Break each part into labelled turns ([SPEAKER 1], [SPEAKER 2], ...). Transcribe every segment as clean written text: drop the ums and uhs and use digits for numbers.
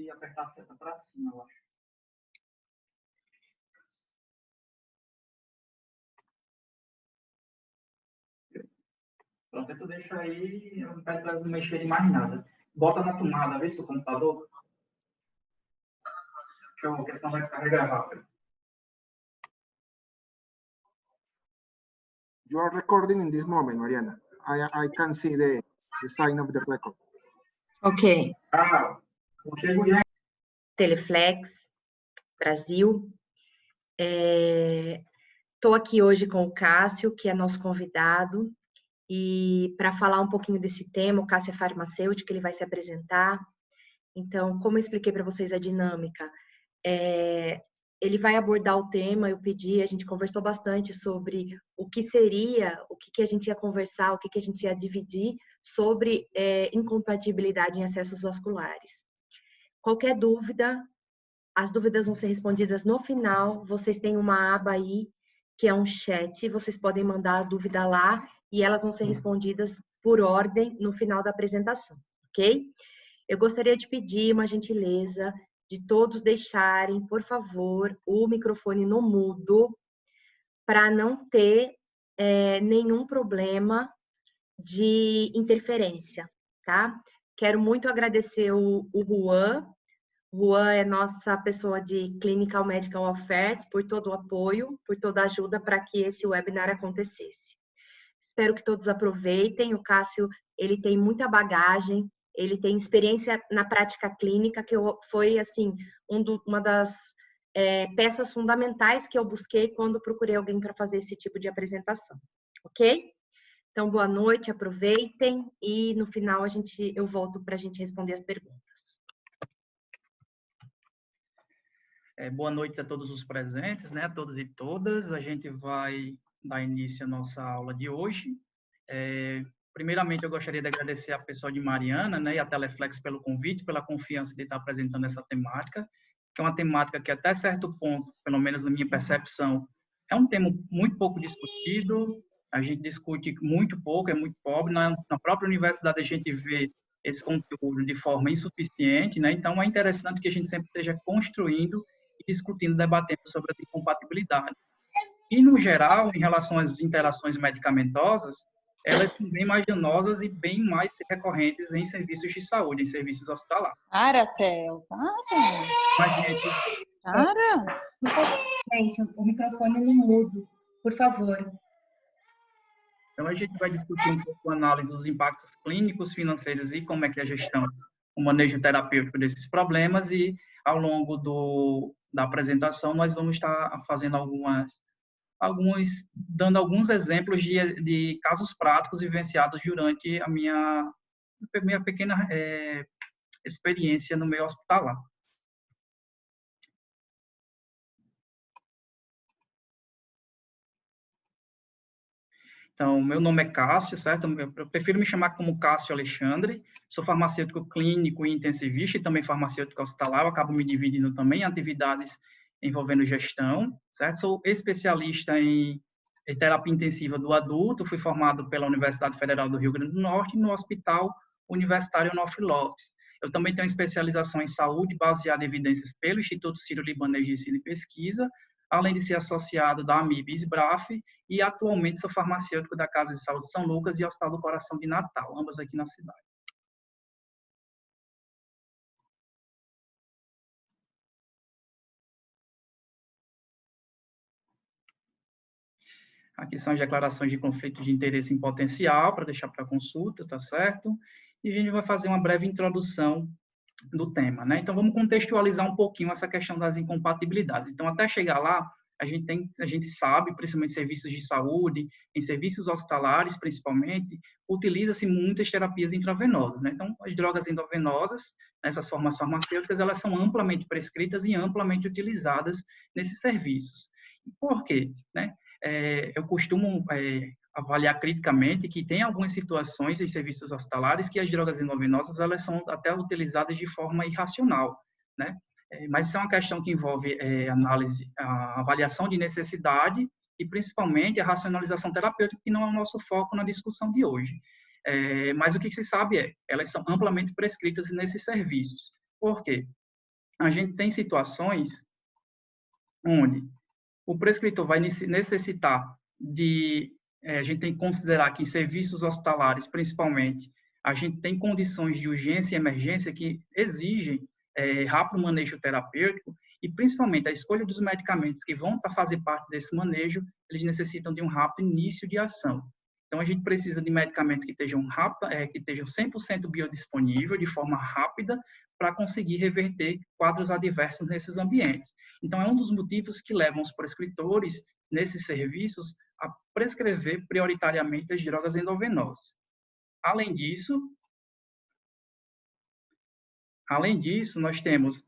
[SPEAKER 1] e apertar a seta para cima, eu acho. Pronto, tu deixa aí, eu não pede para não mexer em mais nada. Bota na tomada, vê se o computador. Deixa eu ver, porque senão vai descarregar rápido.
[SPEAKER 2] You are recording in this moment, Mariana. I can see the sign of the record.
[SPEAKER 3] Ok.
[SPEAKER 1] Ah, não chego já.
[SPEAKER 3] Teleflex, Brasil. Estou aqui hoje com o Cássio, que é nosso convidado, e para falar um pouquinho desse tema, o Cássio é farmacêutico, ele vai se apresentar. Então, como eu expliquei para vocês a dinâmica, ele vai abordar o tema, eu pedi, a gente conversou bastante sobre o que seria, o que a gente ia conversar, o que a gente ia dividir sobre incompatibilidade em acessos vasculares. Qualquer dúvida, as dúvidas vão ser respondidas no final, vocês têm uma aba aí, que é um chat, vocês podem mandar a dúvida lá e elas vão ser respondidas por ordem no final da apresentação, ok? Eu gostaria de pedir uma gentileza de todos deixarem, por favor, o microfone no mudo, para não ter nenhum problema de interferência, tá? Quero muito agradecer o Juan. Juan é nossa pessoa de Clinical Medical Affairs, por todo o apoio, por toda a ajuda para que esse webinar acontecesse. Espero que todos aproveitem. O Cássio, ele tem muita bagagem, ele tem experiência na prática clínica, que foi, assim, uma das peças fundamentais que eu busquei quando procurei alguém para fazer esse tipo de apresentação, ok? Então, boa noite, aproveitem e no final eu volto para a gente responder as perguntas.
[SPEAKER 1] Boa noite a todos os presentes, né, a todos e todas. A gente vai dar início à nossa aula de hoje. Primeiramente, eu gostaria de agradecer a pessoa de Mariana, né, e a Teleflex pelo convite, pela confiança de estar apresentando essa temática, que é uma temática que, até certo ponto, pelo menos na minha percepção, é um tema muito pouco discutido, a gente discute muito pouco, é muito pobre. Na própria universidade, a gente vê esse conteúdo de forma insuficiente, né? Então, é interessante que a gente sempre esteja construindo e discutindo, debatendo sobre as incompatibilidades. E, no geral, em relação às interações medicamentosas, elas são bem mais danosas e bem mais recorrentes em serviços de saúde, em serviços hospitalares.
[SPEAKER 4] Para, Theo, para.
[SPEAKER 1] Mas, gente,
[SPEAKER 4] Para.
[SPEAKER 3] Gente, o microfone no mudo, por favor.
[SPEAKER 1] então, a gente vai discutir um pouco a análise dos impactos clínicos, financeiros e como é que é a gestão, o manejo terapêutico desses problemas, e, ao longo da apresentação, nós vamos estar fazendo dando alguns exemplos de casos práticos vivenciados durante a minha pequena experiência no meio hospitalar. Então, meu nome é Cássio, certo? Eu prefiro me chamar como Cássio Alexandre. Sou farmacêutico clínico e intensivista e também farmacêutico hospitalar. Eu acabo me dividindo também em atividades envolvendo gestão, certo? Sou especialista em terapia intensiva do adulto. Fui formado pela Universidade Federal do Rio Grande do Norte no Hospital Universitário Onofre Lopes. Eu também tenho especialização em saúde baseada em evidências pelo Instituto Sírio-Libanês de Ensino e Pesquisa, além de ser associado da AMIB e SBRAF, e atualmente sou farmacêutico da Casa de Saúde São Lucas e Hospital do Coração de Natal, ambas aqui na cidade. Aqui são as declarações de conflito de interesse em potencial, para deixar para consulta, tá certo? E a gente vai fazer uma breve introdução do tema, né? Então, vamos contextualizar um pouquinho essa questão das incompatibilidades. Então, até chegar lá, a gente sabe, principalmente em serviços de saúde, em serviços hospitalares, principalmente, utiliza-se muitas terapias intravenosas, né? Então, as drogas endovenosas, nessas formas farmacêuticas, elas são amplamente prescritas e amplamente utilizadas nesses serviços. Por quê? Né? Eu costumo avaliar criticamente que tem algumas situações em serviços hospitalares que as drogas endovenosas, elas são até utilizadas de forma irracional, né? Mas isso é uma questão que envolve a avaliação de necessidade e, principalmente, a racionalização terapêutica, que não é o nosso foco na discussão de hoje. Mas o que se sabe elas são amplamente prescritas nesses serviços. Por quê? a gente tem situações onde o prescritor vai necessitar de... a gente tem que considerar que em serviços hospitalares, principalmente, a gente tem condições de urgência e emergência que exigem rápido manejo terapêutico e, principalmente, a escolha dos medicamentos que vão fazer parte desse manejo, eles necessitam de um rápido início de ação. Então, a gente precisa de medicamentos que estejam 100% biodisponível, de forma rápida, para conseguir reverter quadros adversos nesses ambientes. Então, é um dos motivos que levam os prescritores, nesses serviços, a prescrever prioritariamente as drogas endovenosas. Além disso, nós temos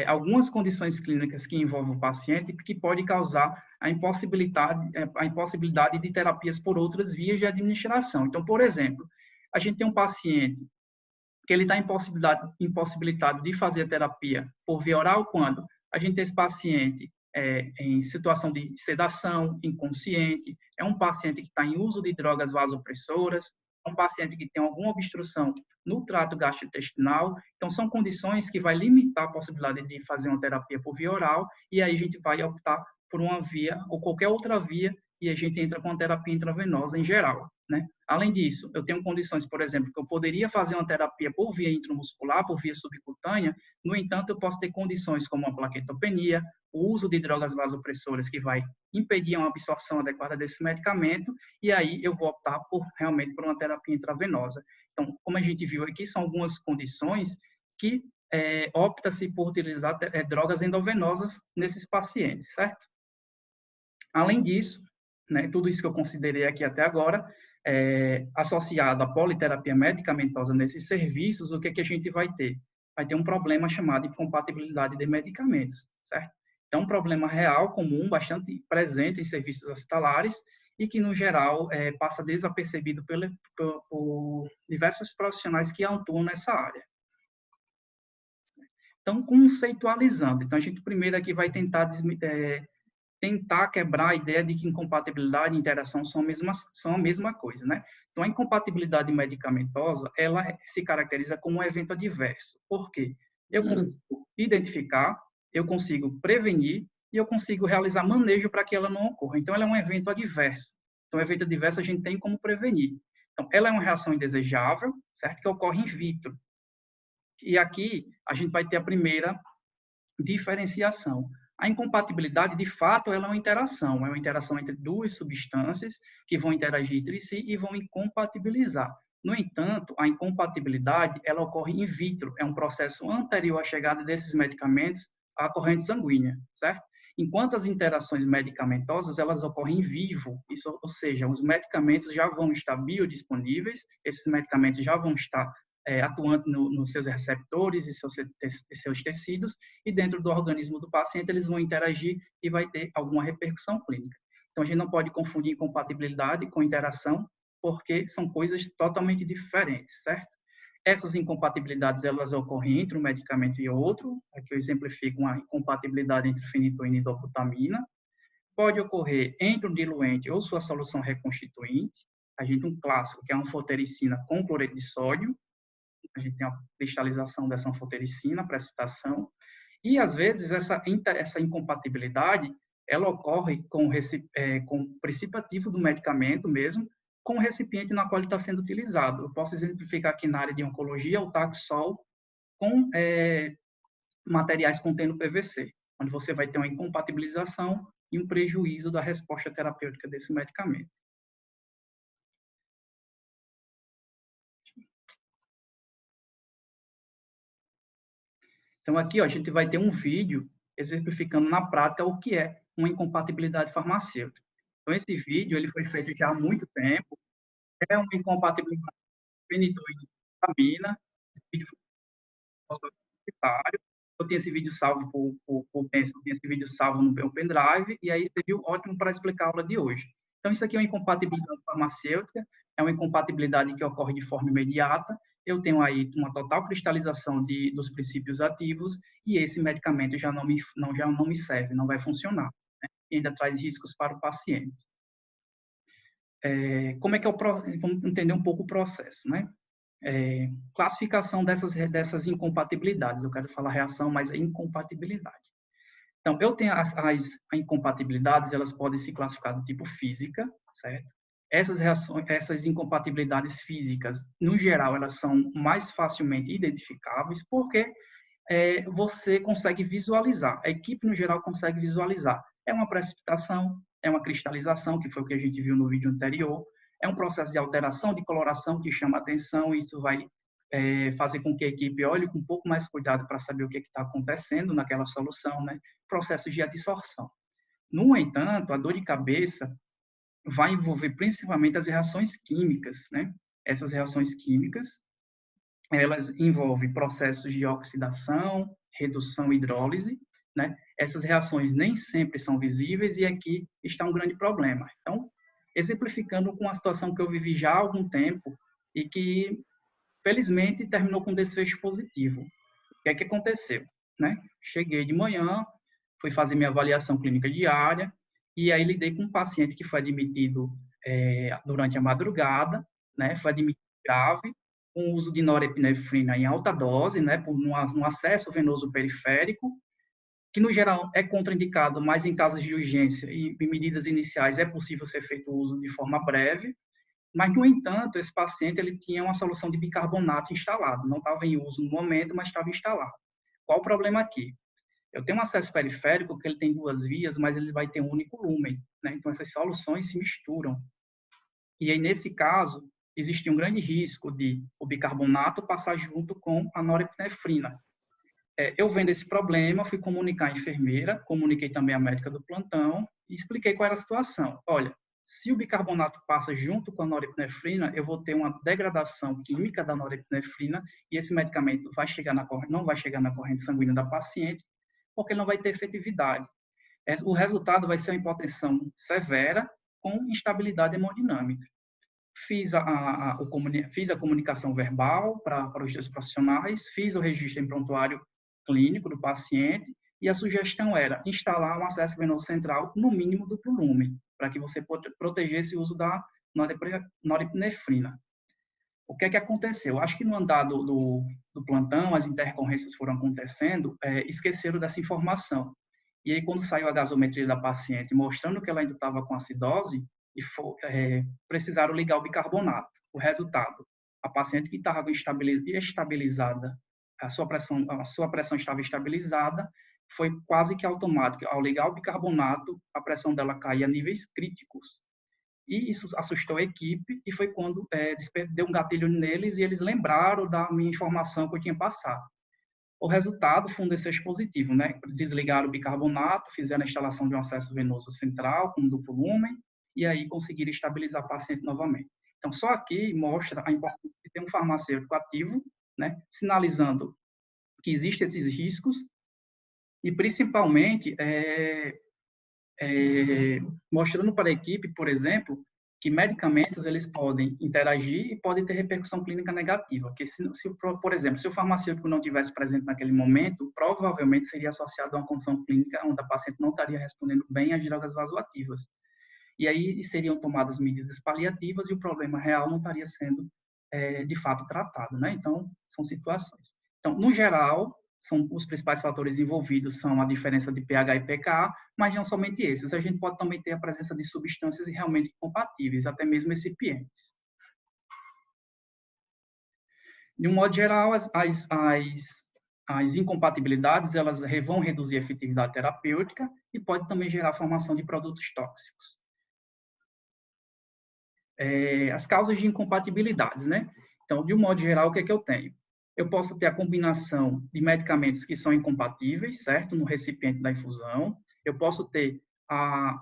[SPEAKER 1] algumas condições clínicas que envolvem o paciente que pode causar a impossibilidade de terapias por outras vias de administração. Então, por exemplo, a gente tem um paciente que ele está impossibilitado de fazer a terapia por via oral quando a gente tem esse paciente em situação de sedação, inconsciente, é um paciente que está em uso de drogas vasopressoras, é um paciente que tem alguma obstrução no trato gastrointestinal. Então, são condições que vai limitar a possibilidade de fazer uma terapia por via oral, e aí a gente vai optar por uma via ou qualquer outra via, e a gente entra com a terapia intravenosa em geral, né? Além disso, eu tenho condições, por exemplo, que eu poderia fazer uma terapia por via intramuscular, por via subcutânea, no entanto, eu posso ter condições como a plaquetopenia, o uso de drogas vasopressoras que vai impedir uma absorção adequada desse medicamento, e aí eu vou optar realmente por uma terapia intravenosa. Então, como a gente viu aqui, são algumas condições que opta-se por utilizar drogas endovenosas nesses pacientes, certo? Além disso, né, tudo isso que eu considerei aqui até agora, associado à politerapia medicamentosa nesses serviços, o que a gente vai ter? Vai ter um problema chamado incompatibilidade de medicamentos, certo? Então, um problema real, comum, bastante presente em serviços hospitalares e que, no geral, passa desapercebido por diversos profissionais que atuam nessa área. Então, conceitualizando. Então, a gente primeiro aqui vai tentar quebrar a ideia de que incompatibilidade e interação são a mesma coisa, né? Então, a incompatibilidade medicamentosa, ela se caracteriza como um evento adverso. Por quê? Eu consigo identificar, eu consigo prevenir e eu consigo realizar manejo para que ela não ocorra. Então, ela é um evento adverso. Então, o evento adverso a gente tem como prevenir. Então, ela é uma reação indesejável, certo? Que ocorre in vitro. E aqui, a gente vai ter a primeira diferenciação. A incompatibilidade, de fato, ela é uma interação entre duas substâncias que vão interagir entre si e vão incompatibilizar. No entanto, a incompatibilidade, ela ocorre in vitro, é um processo anterior à chegada desses medicamentos à corrente sanguínea, certo? Enquanto as interações medicamentosas, elas ocorrem em vivo, isso, ou seja, os medicamentos já vão estar biodisponíveis, esses medicamentos já vão estar atuando nos seus receptores e seus tecidos, e dentro do organismo do paciente eles vão interagir e vai ter alguma repercussão clínica. Então, a gente não pode confundir incompatibilidade com interação, porque são coisas totalmente diferentes, certo? Essas incompatibilidades, elas ocorrem entre um medicamento e outro. Aqui eu exemplifico uma incompatibilidade entre fenitoína e dobutamina. Pode ocorrer entre um diluente ou sua solução reconstituinte. A gente tem um clássico, que é a anfotericina com cloreto de sódio. A gente tem a cristalização dessa anfotericina, precipitação. E, às vezes, essa incompatibilidade, ela ocorre com o precipitativo do medicamento mesmo, com o recipiente na qual ele está sendo utilizado. Eu posso exemplificar aqui na área de oncologia o Taxol com materiais contendo PVC, onde você vai ter uma incompatibilização e um prejuízo da resposta terapêutica desse medicamento. Então, aqui, ó, a gente vai ter um vídeo exemplificando na prática o que é uma incompatibilidade farmacêutica. Então, esse vídeo ele foi feito já há muito tempo. É uma incompatibilidade fenitoína e dobutamina. Esse vídeo foi publicitário. Eu tinha esse vídeo salvo eu tinha esse vídeo salvo no meu pendrive, e aí serviu ótimo para explicar a aula de hoje. Então, isso aqui é uma incompatibilidade farmacêutica, é uma incompatibilidade que ocorre de forma imediata. Eu tenho aí uma total cristalização dos princípios ativos, e esse medicamento já não me serve, não vai funcionar, né? E ainda traz riscos para o paciente. Vamos entender um pouco o processo, né? Classificação dessas incompatibilidades. Eu quero falar reação, mas é incompatibilidade. Então, eu tenho as incompatibilidades, elas podem se classificar do tipo física, certo? Essas incompatibilidades físicas, no geral, elas são mais facilmente identificáveis, porque você consegue visualizar, a equipe, no geral, consegue visualizar. É uma precipitação, é uma cristalização, que foi o que a gente viu no vídeo anterior, é um processo de alteração de coloração que chama atenção, e isso vai fazer com que a equipe olhe com um pouco mais cuidado para saber o que está acontecendo naquela solução, né? Processos de adsorção. No entanto, a dor de cabeça vai envolver principalmente as reações químicas, né? Essas reações químicas, elas envolvem processos de oxidação, redução e hidrólise, né? Essas reações nem sempre são visíveis e aqui está um grande problema. Então, exemplificando com uma situação que eu vivi já há algum tempo e que, felizmente, terminou com desfecho positivo. O que é que aconteceu? Né? Cheguei de manhã, fui fazer minha avaliação clínica diária, e aí lidei com um paciente que foi admitido durante a madrugada, né? Foi admitido grave, com uso de norepinefrina em alta dose, né? Por um acesso venoso periférico, que no geral é contraindicado, mas em casos de urgência e medidas iniciais é possível ser feito uso de forma breve. Mas, no entanto, esse paciente ele tinha uma solução de bicarbonato instalado. Não estava em uso no momento, mas estava instalado. Qual o problema aqui? Eu tenho um acesso periférico que ele tem 2 vias, mas ele vai ter um único lumen, né? Então, essas soluções se misturam. E aí, nesse caso, existia um grande risco de o bicarbonato passar junto com a norepinefrina. Eu vendo esse problema, fui comunicar à enfermeira, comuniquei também à médica do plantão e expliquei qual era a situação. Olha, se o bicarbonato passa junto com a norepinefrina, eu vou ter uma degradação química da norepinefrina e esse medicamento não vai chegar na corrente sanguínea da paciente, porque não vai ter efetividade. O resultado vai ser uma hipotensão severa com instabilidade hemodinâmica. Fiz a comunicação verbal para os 2 profissionais, fiz o registro em prontuário clínico do paciente e a sugestão era instalar um acesso venoso central no mínimo duplo lumen, para que você protegesse o uso da norepinefrina. O que é que aconteceu? Acho que no andar do plantão, as intercorrências foram acontecendo, esqueceram dessa informação. E aí, quando saiu a gasometria da paciente, mostrando que ela ainda estava com acidose, precisaram ligar o bicarbonato. O resultado, a paciente que estava estabilizada, a sua pressão estava estabilizada, foi quase que automático. Ao ligar o bicarbonato, a pressão dela caía a níveis críticos. E isso assustou a equipe e foi quando deu um gatilho neles e eles lembraram da minha informação que eu tinha passado. O resultado foi um desfecho positivo, né? Desligaram o bicarbonato, fizeram a instalação de um acesso venoso central com duplo lumen e aí conseguiram estabilizar o paciente novamente. Então, só aqui mostra a importância de ter um farmacêutico ativo, né? Sinalizando que existem esses riscos e, principalmente, mostrando para a equipe, por exemplo, que medicamentos eles podem interagir e podem ter repercussão clínica negativa. Que por exemplo, se o farmacêutico não tivesse presente naquele momento, provavelmente seria associado a uma condição clínica onde a paciente não estaria respondendo bem às drogas vasoativas. E aí seriam tomadas medidas paliativas e o problema real não estaria sendo, de fato, tratado, né? Então, são situações. Então, no geral, os principais fatores envolvidos são a diferença de pH e pKa, mas não somente esses. A gente pode também ter a presença de substâncias realmente incompatíveis, até mesmo recipientes. De um modo geral, as incompatibilidades elas vão reduzir a efetividade terapêutica e pode também gerar a formação de produtos tóxicos. As causas de incompatibilidades, né? Então, de um modo geral, o que é que eu tenho? Eu posso ter a combinação de medicamentos que são incompatíveis, certo? No recipiente da infusão. Eu posso ter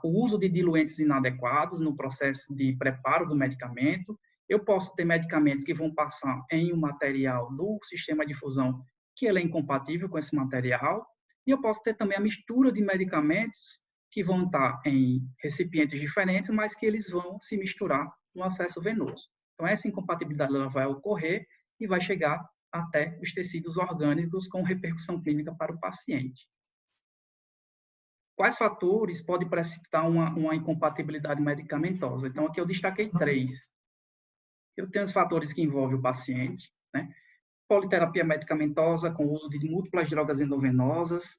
[SPEAKER 1] o uso de diluentes inadequados no processo de preparo do medicamento. Eu posso ter medicamentos que vão passar em um material do sistema de infusão que ele é incompatível com esse material. E eu posso ter também a mistura de medicamentos que vão estar em recipientes diferentes, mas que eles vão se misturar no acesso venoso. Então, essa incompatibilidade ela vai ocorrer e vai chegar até os tecidos orgânicos com repercussão clínica para o paciente. Quais fatores podem precipitar uma incompatibilidade medicamentosa? Então, aqui eu destaquei 3. Eu tenho os fatores que envolvem o paciente, né? Politerapia medicamentosa com o uso de múltiplas drogas endovenosas,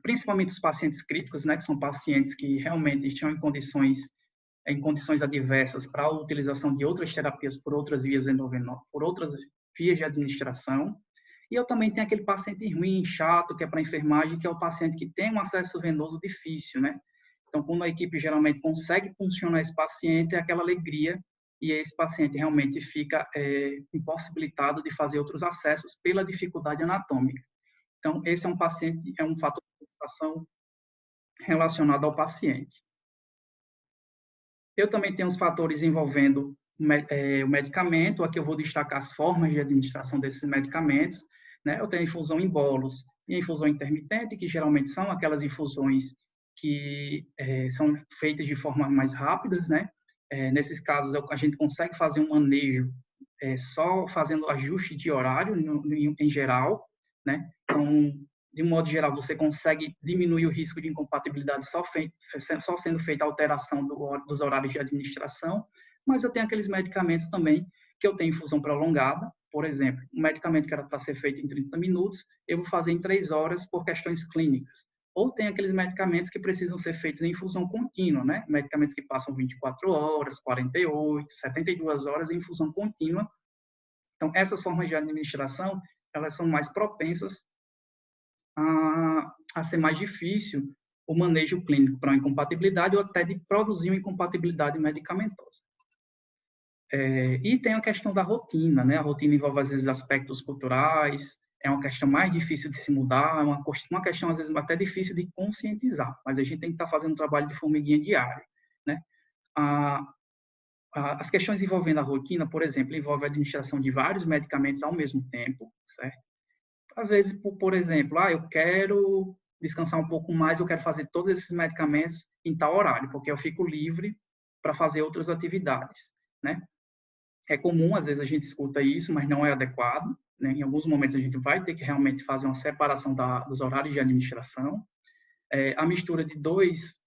[SPEAKER 1] principalmente os pacientes críticos, né, que são pacientes que realmente estão em condições adversas para a utilização de outras terapias por outras vias endovenosas, por outras vias de administração. E eu também tenho aquele paciente ruim, chato, que é para a enfermagem, que é o paciente que tem um acesso venoso difícil, né? Então, quando a equipe geralmente consegue funcionar esse paciente, é aquela alegria e esse paciente realmente fica impossibilitado de fazer outros acessos pela dificuldade anatômica. Então, esse é um paciente, é um fator de satisfação relacionado ao paciente. Eu também tenho os fatores envolvendo o medicamento, aqui eu vou destacar as formas de administração desses medicamentos, né? Eu tenho infusão em bolos e infusão intermitente, que geralmente são aquelas infusões que são feitas de forma mais rápidas, né? Nesses casos, a gente consegue fazer um manejo só fazendo ajuste de horário em geral, né? Então, de um modo geral, você consegue diminuir o risco de incompatibilidade só sendo feita a alteração dos horários de administração, mas eu tenho aqueles medicamentos também que eu tenho infusão prolongada, por exemplo, um medicamento que era para ser feito em 30 minutos, eu vou fazer em 3 horas por questões clínicas. Ou tem aqueles medicamentos que precisam ser feitos em infusão contínua, né? Medicamentos que passam 24 horas, 48, 72 horas em infusão contínua. Então, essas formas de administração, elas são mais propensas a ser mais difícil o manejo clínico para uma incompatibilidade ou até de produzir uma incompatibilidade medicamentosa. E tem a questão da rotina, né? A rotina envolve, às vezes, aspectos culturais, é uma questão mais difícil de se mudar, é uma questão, às vezes, até difícil de conscientizar, mas a gente tem que estar fazendo um trabalho de formiguinha diário, né? As questões envolvendo a rotina, por exemplo, envolve a administração de vários medicamentos ao mesmo tempo, certo? Às vezes, por exemplo, eu quero descansar um pouco mais, eu quero fazer todos esses medicamentos em tal horário, porque eu fico livre para fazer outras atividades, né? É comum, às vezes a gente escuta isso, mas não é adequado, né? Em alguns momentos a gente vai ter que realmente fazer uma separação dos horários de administração. A mistura de 2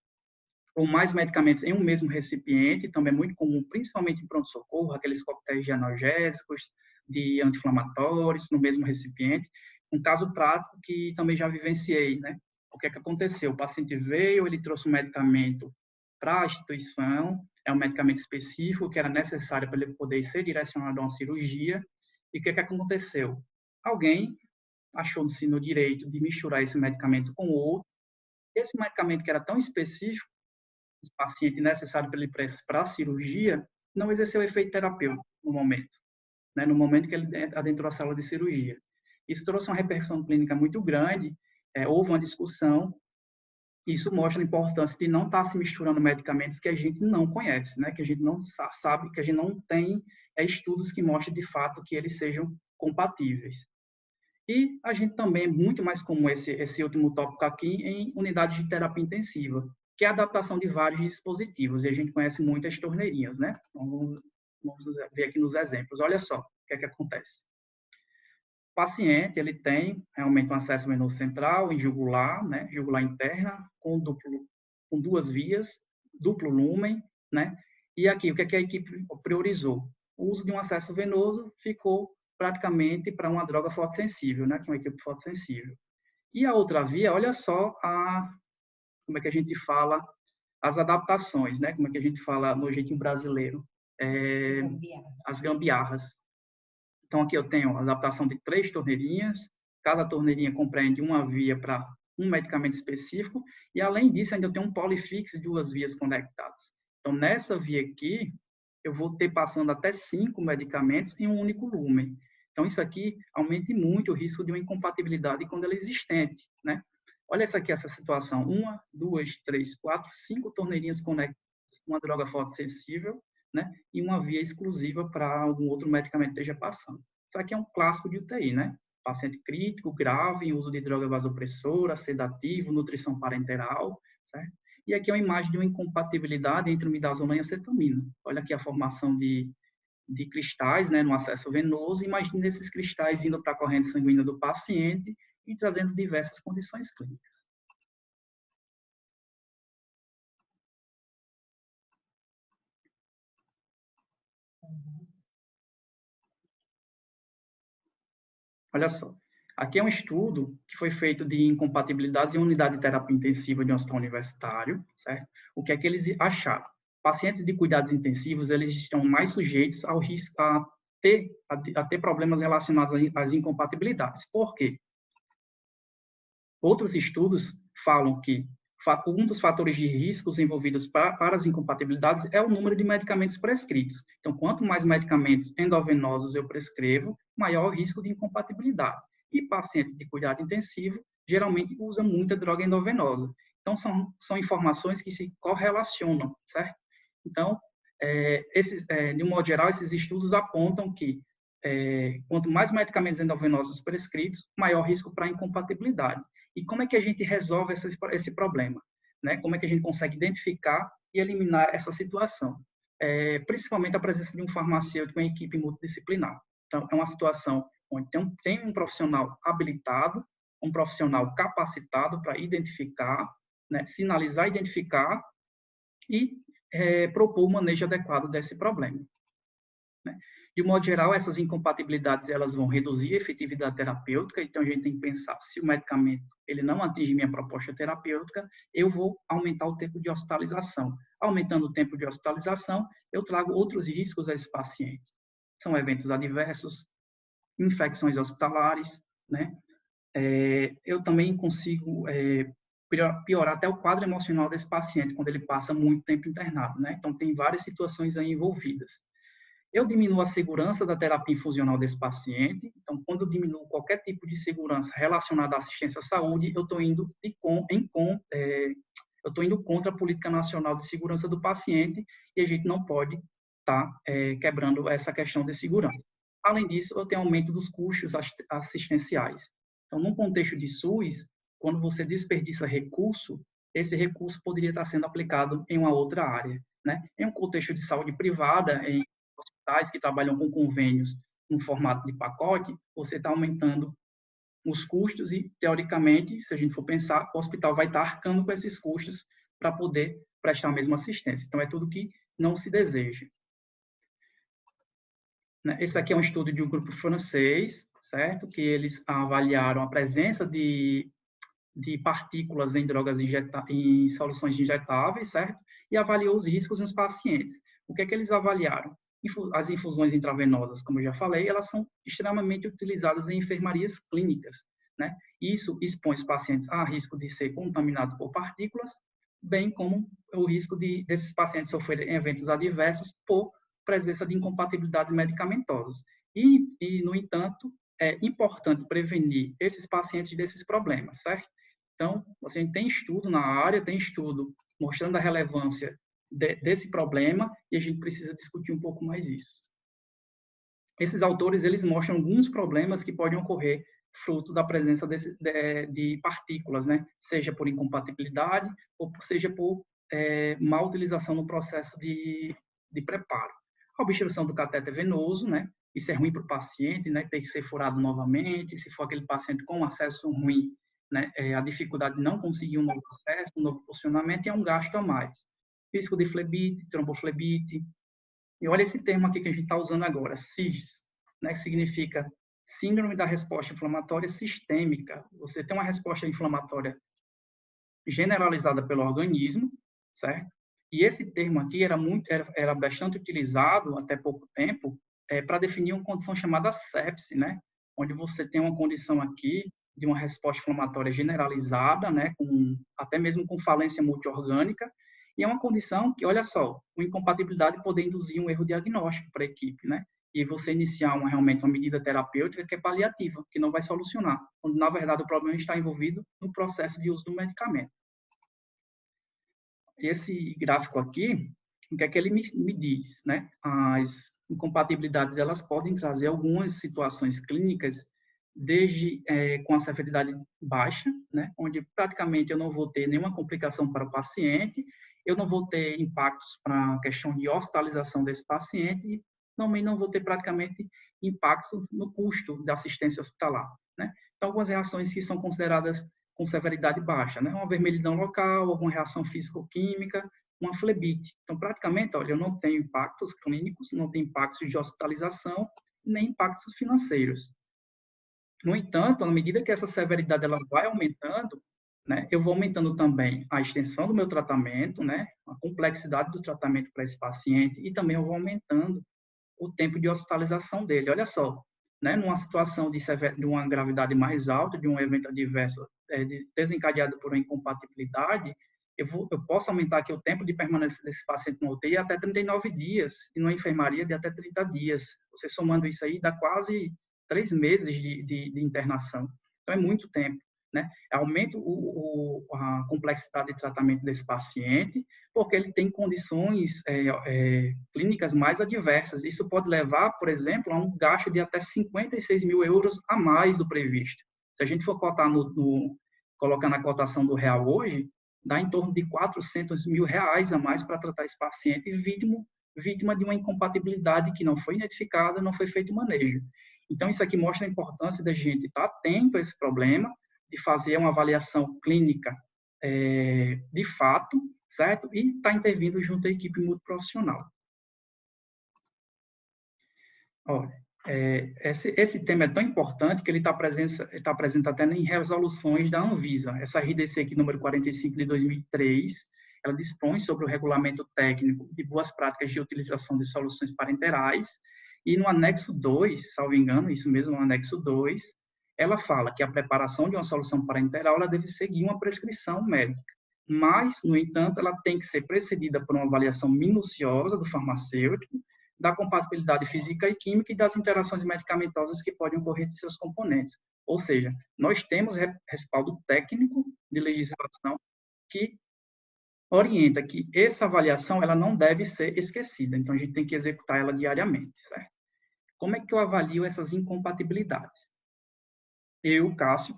[SPEAKER 1] ou mais medicamentos em um mesmo recipiente também é muito comum, principalmente em pronto-socorro, aqueles coquetéis de analgésicos, de anti-inflamatórios no mesmo recipiente. Um caso prático que também já vivenciei, né? O que é que aconteceu? O paciente veio, ele trouxe um medicamento para a instituição, é um medicamento específico que era necessário para ele poder ser direcionado a uma cirurgia. E o que é que aconteceu? Alguém achou-se no direito de misturar esse medicamento com outro. Esse medicamento que era tão específico, esse paciente necessário para ele para a cirurgia, não exerceu efeito terapêutico no momento, né? No momento que ele adentrou a sala de cirurgia. Isso trouxe uma repercussão clínica muito grande, houve uma discussão. Isso mostra a importância de não estar se misturando medicamentos que a gente não conhece, né? Que a gente não sabe, que a gente não tem estudos que mostrem de fato que eles sejam compatíveis. E a gente também é muito mais comum esse último tópico aqui em unidades de terapia intensiva, que é a adaptação de vários dispositivos. E a gente conhece muitas torneirinhas, né? Então, vamos ver aqui nos exemplos. Olha só o que é que acontece. O paciente, ele tem realmente um acesso venoso central e jugular, né, jugular interna, com 2 vias, duplo lumen, né? E aqui, o que é que a equipe priorizou? O uso de um acesso venoso ficou praticamente para uma droga fotossensível, né, que é uma equipe fotossensível. E a outra via, olha só como é que a gente fala, as adaptações, né? Como é que a gente fala no jeitinho brasileiro? As gambiarras. Então, aqui eu tenho a adaptação de 3 torneirinhas, cada torneirinha compreende uma via para um medicamento específico, e além disso, ainda eu tenho um polifix de 2 vias conectadas. Então, nessa via aqui, eu vou ter passando até 5 medicamentos em um único lumen. Então, isso aqui aumenta muito o risco de uma incompatibilidade quando ela é existente, né? Olha essa situação, 1, 2, 3, 4, 5 torneirinhas conectadas com uma droga fotossensível, né? E uma via exclusiva para algum outro medicamento que esteja passando. Isso aqui é um clássico de UTI, né? Paciente crítico, grave, uso de droga vasopressora, sedativo, nutrição parenteral, certo? E aqui é uma imagem de uma incompatibilidade entre midazolam e acetamina. Olha aqui a formação de cristais, né, no acesso venoso. Imagine esses cristais indo para a corrente sanguínea do paciente e trazendo diversas condições clínicas. Olha só, aqui é um estudo que foi feito de incompatibilidades em unidade de terapia intensiva de um hospital universitário, certo? O que é que eles acharam? Pacientes de cuidados intensivos, eles estão mais sujeitos ao risco a ter problemas relacionados às incompatibilidades. Por quê? Outros estudos falam que um dos fatores de riscos envolvidos para as incompatibilidades é o número de medicamentos prescritos. Então, quanto mais medicamentos endovenosos eu prescrevo, maior o risco de incompatibilidade. E paciente de cuidado intensivo geralmente usa muita droga endovenosa. Então, são informações que se correlacionam, certo? Então, de um modo geral, esses estudos apontam que quanto mais medicamentos endovenosos prescritos, maior risco para incompatibilidade. E como é que a gente resolve esse problema? Né? Como é que a gente consegue identificar e eliminar essa situação? Principalmente a presença de um farmacêutico em equipe multidisciplinar. Então, é uma situação onde tem um profissional habilitado, um profissional capacitado para identificar, né, sinalizar, identificar e propor o manejo adequado desse problema. Né? De um modo geral, essas incompatibilidades elas vão reduzir a efetividade terapêutica, então a gente tem que pensar, se o medicamento ele não atinge minha proposta terapêutica, eu vou aumentar o tempo de hospitalização. Aumentando o tempo de hospitalização, eu trago outros riscos a esse paciente. São eventos adversos, infecções hospitalares, né? Eu também consigo piorar até o quadro emocional desse paciente, quando ele passa muito tempo internado, né? Então, tem várias situações aí envolvidas. Eu diminuo a segurança da terapia infusional desse paciente. Então, quando eu diminuo qualquer tipo de segurança relacionada à assistência à saúde, eu estou indo contra a política nacional de segurança do paciente e a gente não pode estar quebrando essa questão de segurança. Além disso, eu tenho aumento dos custos assistenciais. Então, num contexto de SUS, quando você desperdiça recurso, esse recurso poderia estar sendo aplicado em uma outra área, né? Em um contexto de saúde privada, em hospitais que trabalham com convênios no formato de pacote, você está aumentando os custos e, teoricamente, se a gente for pensar, o hospital vai estar arcando com esses custos para poder prestar a mesma assistência. Então, é tudo que não se deseja. Esse aqui é um estudo de um grupo francês, certo? Que eles avaliaram a presença de partículas em drogas em soluções injetáveis, certo? E avaliou os riscos nos pacientes. O que é que eles avaliaram? As infusões intravenosas, como eu já falei, elas são extremamente utilizadas em enfermarias clínicas, né? Isso expõe os pacientes a risco de ser contaminados por partículas, bem como o risco desses pacientes sofrerem eventos adversos por presença de incompatibilidades medicamentosas. E, no entanto, é importante prevenir esses pacientes desses problemas, certo? Então, a gente tem estudo na área, tem estudo mostrando a relevância desse problema e a gente precisa discutir um pouco mais isso. Esses autores, eles mostram alguns problemas que podem ocorrer fruto da presença de partículas, né? Seja por incompatibilidade ou seja por má utilização no processo de preparo. A obstrução do catéter venoso, né? Isso é ruim para o paciente, né? Tem que ser furado novamente. Se for aquele paciente com acesso ruim, né? A dificuldade de não conseguir um novo acesso, um novo posicionamento, é um gasto a mais. Risco de flebite, tromboflebite. E olha esse termo aqui que a gente está usando agora, SIS, né? Que significa Síndrome da Resposta Inflamatória Sistêmica. Você tem uma resposta inflamatória generalizada pelo organismo, certo? E esse termo aqui era bastante utilizado até pouco tempo para definir uma condição chamada sepse, né? Onde você tem uma condição aqui de uma resposta inflamatória generalizada, né? Até mesmo com falência multiorgânica, e é uma condição que, olha só, uma incompatibilidade pode induzir um erro diagnóstico para a equipe, né? E você iniciar realmente uma medida terapêutica que é paliativa, que não vai solucionar, quando, na verdade, o problema está envolvido no processo de uso do medicamento. Esse gráfico aqui, o que é que ele me diz, né? As incompatibilidades, elas podem trazer algumas situações clínicas, desde com a severidade baixa, né? Onde praticamente eu não vou ter nenhuma complicação para o paciente, eu não vou ter impactos para a questão de hospitalização desse paciente e também não vou ter praticamente impactos no custo da assistência hospitalar, né? Então, algumas reações que são consideradas com severidade baixa, né? Uma vermelhidão local, alguma reação físico-química, uma flebite. Então, praticamente, olha, eu não tenho impactos clínicos, não tenho impactos de hospitalização, nem impactos financeiros. No entanto, à medida que essa severidade ela vai aumentando, né, eu vou aumentando também a extensão do meu tratamento, né, a complexidade do tratamento para esse paciente, e também eu vou aumentando o tempo de hospitalização dele. Olha só, né, numa situação de uma gravidade mais alta, de um evento adverso desencadeado por uma incompatibilidade, eu posso aumentar aqui o tempo de permanência desse paciente no UTI até 39 dias, e numa enfermaria de até 30 dias. Você somando isso aí, dá quase 3 meses de internação. Então, é muito tempo, né? Aumenta a complexidade de tratamento desse paciente, porque ele tem condições clínicas mais adversas. Isso pode levar, por exemplo, a um gasto de até 56 mil euros a mais do previsto. Se a gente for cotar colocar na cotação do real hoje, dá em torno de 400 mil reais a mais para tratar esse paciente vítima de uma incompatibilidade que não foi identificada, não foi feito manejo. Então, isso aqui mostra a importância da gente estar atento a esse problema, de fazer uma avaliação clínica de fato, certo? E estar intervindo junto à equipe multiprofissional. Olha, esse tema é tão importante que ele está presente até em resoluções da Anvisa. Essa RDC aqui, número 45 de 2003, ela dispõe sobre o regulamento técnico de boas práticas de utilização de soluções parenterais, e no anexo 2, salvo engano, isso mesmo, no anexo 2, ela fala que a preparação de uma solução parenteral ela deve seguir uma prescrição médica, mas, no entanto, ela tem que ser precedida por uma avaliação minuciosa do farmacêutico, da compatibilidade física e química e das interações medicamentosas que podem ocorrer de seus componentes. Ou seja, nós temos respaldo técnico de legislação que orienta que essa avaliação ela não deve ser esquecida. Então, a gente tem que executar ela diariamente, certo? Como é que eu avalio essas incompatibilidades? Eu, Cássio,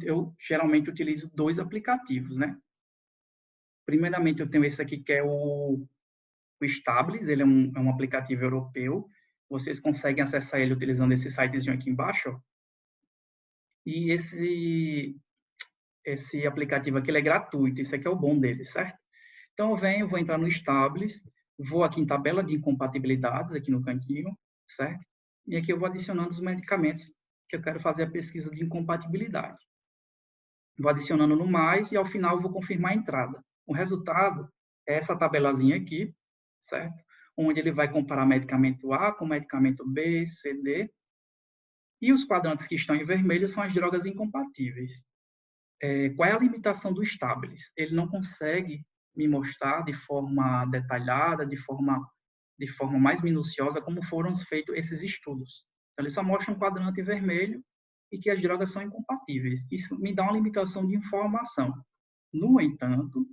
[SPEAKER 1] eu geralmente utilizo 2 aplicativos, né? Primeiramente, eu tenho esse aqui que é o Stabilis, ele é um aplicativo europeu. Vocês conseguem acessar ele utilizando esse sitezinho aqui embaixo. Ó. E esse aplicativo aqui ele é gratuito, isso aqui é o bom dele, certo? Então, vou entrar no Stabilis, vou aqui em tabela de incompatibilidades, aqui no cantinho, certo? E aqui eu vou adicionando os medicamentos que eu quero fazer a pesquisa de incompatibilidade. Vou adicionando no mais e, ao final, vou confirmar a entrada. O resultado é essa tabelazinha aqui, certo? Onde ele vai comparar medicamento A com medicamento B, C, D. E os quadrantes que estão em vermelho são as drogas incompatíveis. Qual é a limitação do Stabilis? Ele não consegue me mostrar de forma detalhada, de forma mais minuciosa, como foram feitos esses estudos. Então, ele só mostra um quadrante vermelho e que as drogas são incompatíveis. Isso me dá uma limitação de informação. No entanto,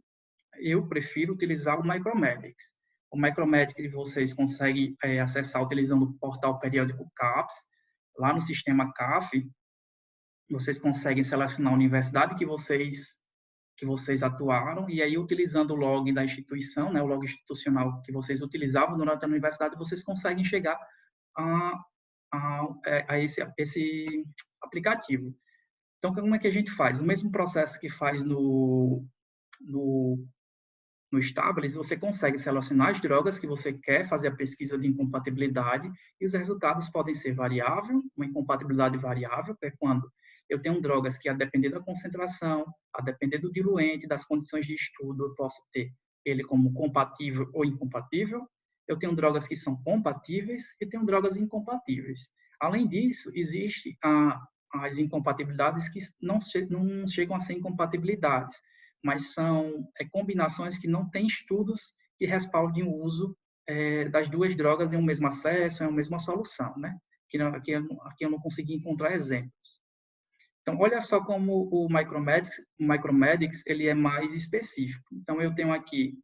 [SPEAKER 1] eu prefiro utilizar o Micromedics. O Micromedics vocês conseguem acessar utilizando o portal periódico CAPS. Lá no sistema CAF, vocês conseguem selecionar a universidade que vocês atuaram, e aí, utilizando o log da instituição, né, o log institucional que vocês utilizavam durante a universidade, vocês conseguem chegar a esse aplicativo. Então, como é que a gente faz? O mesmo processo que faz no Stabilis, você consegue selecionar as drogas que você quer fazer a pesquisa de incompatibilidade, e os resultados podem ser variável, uma incompatibilidade variável, que é quando eu tenho drogas que, a depender da concentração, a depender do diluente, das condições de estudo, eu posso ter ele como compatível ou incompatível. Eu tenho drogas que são compatíveis e tenho drogas incompatíveis. Além disso, existem as incompatibilidades que não chegam a ser incompatibilidades, mas são combinações que não têm estudos que respaldem o uso das 2 drogas em um mesmo acesso, em uma mesma solução, né? Aqui eu não consegui encontrar exemplos. Então, olha só como o Micromedics ele é mais específico. Então, eu tenho aqui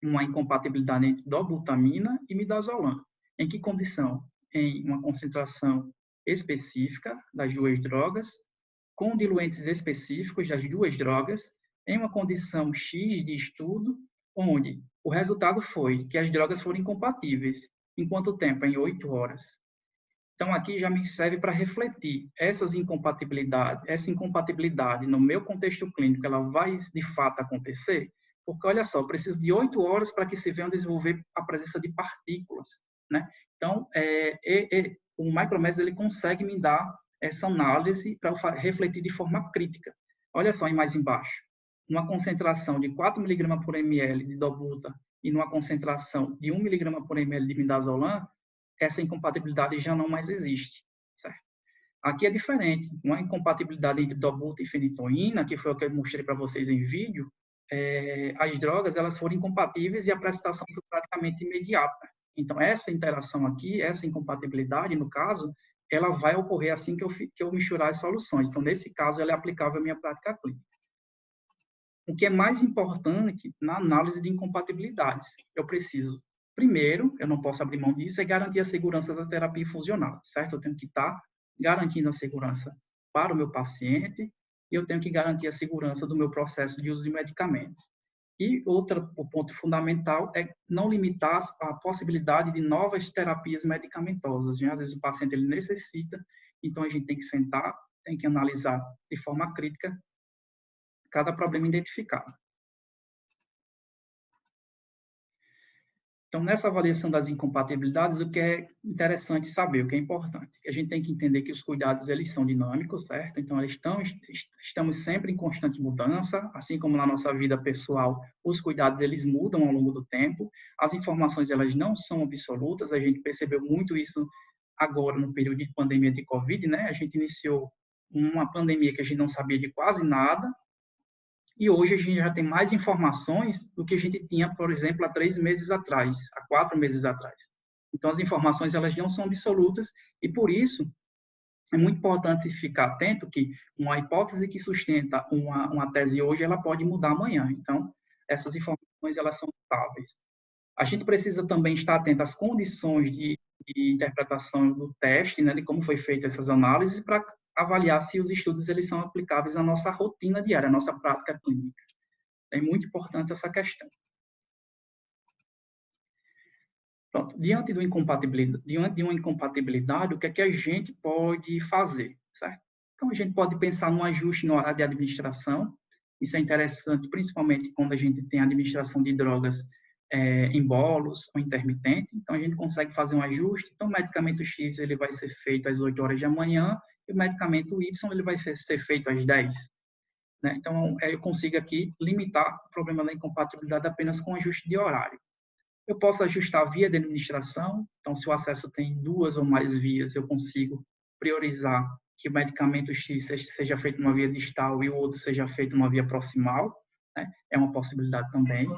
[SPEAKER 1] uma incompatibilidade entre dobutamina e midazolam. Em que condição? Em uma concentração específica das 2 drogas, com diluentes específicos das 2 drogas, em uma condição X de estudo, onde o resultado foi que as drogas foram incompatíveis. Em quanto tempo? Em 8 horas. Então, aqui já me serve para refletir essa incompatibilidade no meu contexto clínico, ela vai de fato acontecer? Porque, olha só, eu preciso de 8 horas para que se venha desenvolver a presença de partículas, né? Então, o Micromedics ele consegue me dar essa análise para refletir de forma crítica. Olha só aí mais embaixo. Numa concentração de 4 mg por ml de dobuta e numa concentração de 1 mg por ml de midazolam, essa incompatibilidade já não mais existe, certo? Aqui é diferente. Uma incompatibilidade entre dobuta e fenitoína, que foi o que eu mostrei para vocês em vídeo, as drogas elas foram incompatíveis e a prestação foi praticamente imediata. Então, essa interação aqui, essa incompatibilidade, no caso, ela vai ocorrer assim que eu misturar as soluções. Então, nesse caso, ela é aplicável à minha prática clínica. O que é mais importante na análise de incompatibilidades? Eu preciso, primeiro, eu não posso abrir mão disso, é garantir a segurança da terapia funcional, certo? Eu tenho que estar garantindo a segurança para o meu paciente e eu tenho que garantir a segurança do meu processo de uso de medicamentos. E o ponto fundamental é não limitar a possibilidade de novas terapias medicamentosas. Às vezes o paciente ele necessita, então a gente tem que sentar, tem que analisar de forma crítica cada problema identificado. Então, nessa avaliação das incompatibilidades, o que é interessante saber, o que é importante, a gente tem que entender que os cuidados eles são dinâmicos, certo? Então, estamos sempre em constante mudança, assim como na nossa vida pessoal, os cuidados eles mudam ao longo do tempo, as informações elas não são absolutas, a gente percebeu muito isso agora no período de pandemia de Covid, né? A gente iniciou uma pandemia que a gente não sabia de quase nada, e hoje a gente já tem mais informações do que a gente tinha, por exemplo, há 3 meses atrás, há 4 meses atrás. Então, as informações elas não são absolutas e, por isso, é muito importante ficar atento que uma hipótese que sustenta uma tese hoje, ela pode mudar amanhã. Então, essas informações elas são estáveis. A gente precisa também estar atento às condições de interpretação do teste, né, de como foi feita essas análises, para avaliar se os estudos eles são aplicáveis à nossa rotina diária, à nossa prática clínica. É muito importante essa questão. Pronto. Diante de uma incompatibilidade, o que é que a gente pode fazer, certo? Então, a gente pode pensar num ajuste no horário de administração. Isso é interessante, principalmente quando a gente tem administração de drogas em bolos ou intermitente. Então, a gente consegue fazer um ajuste. Então, o medicamento X ele vai ser feito às 8 horas da manhã e o medicamento Y ele vai ser feito às 10. Né? Então, eu consigo aqui limitar o problema da incompatibilidade apenas com ajuste de horário. Eu posso ajustar a via de administração. Então, se o acesso tem 2 ou mais vias, eu consigo priorizar que o medicamento X seja feito numa via distal e o outro seja feito numa via proximal. Né? É uma possibilidade também.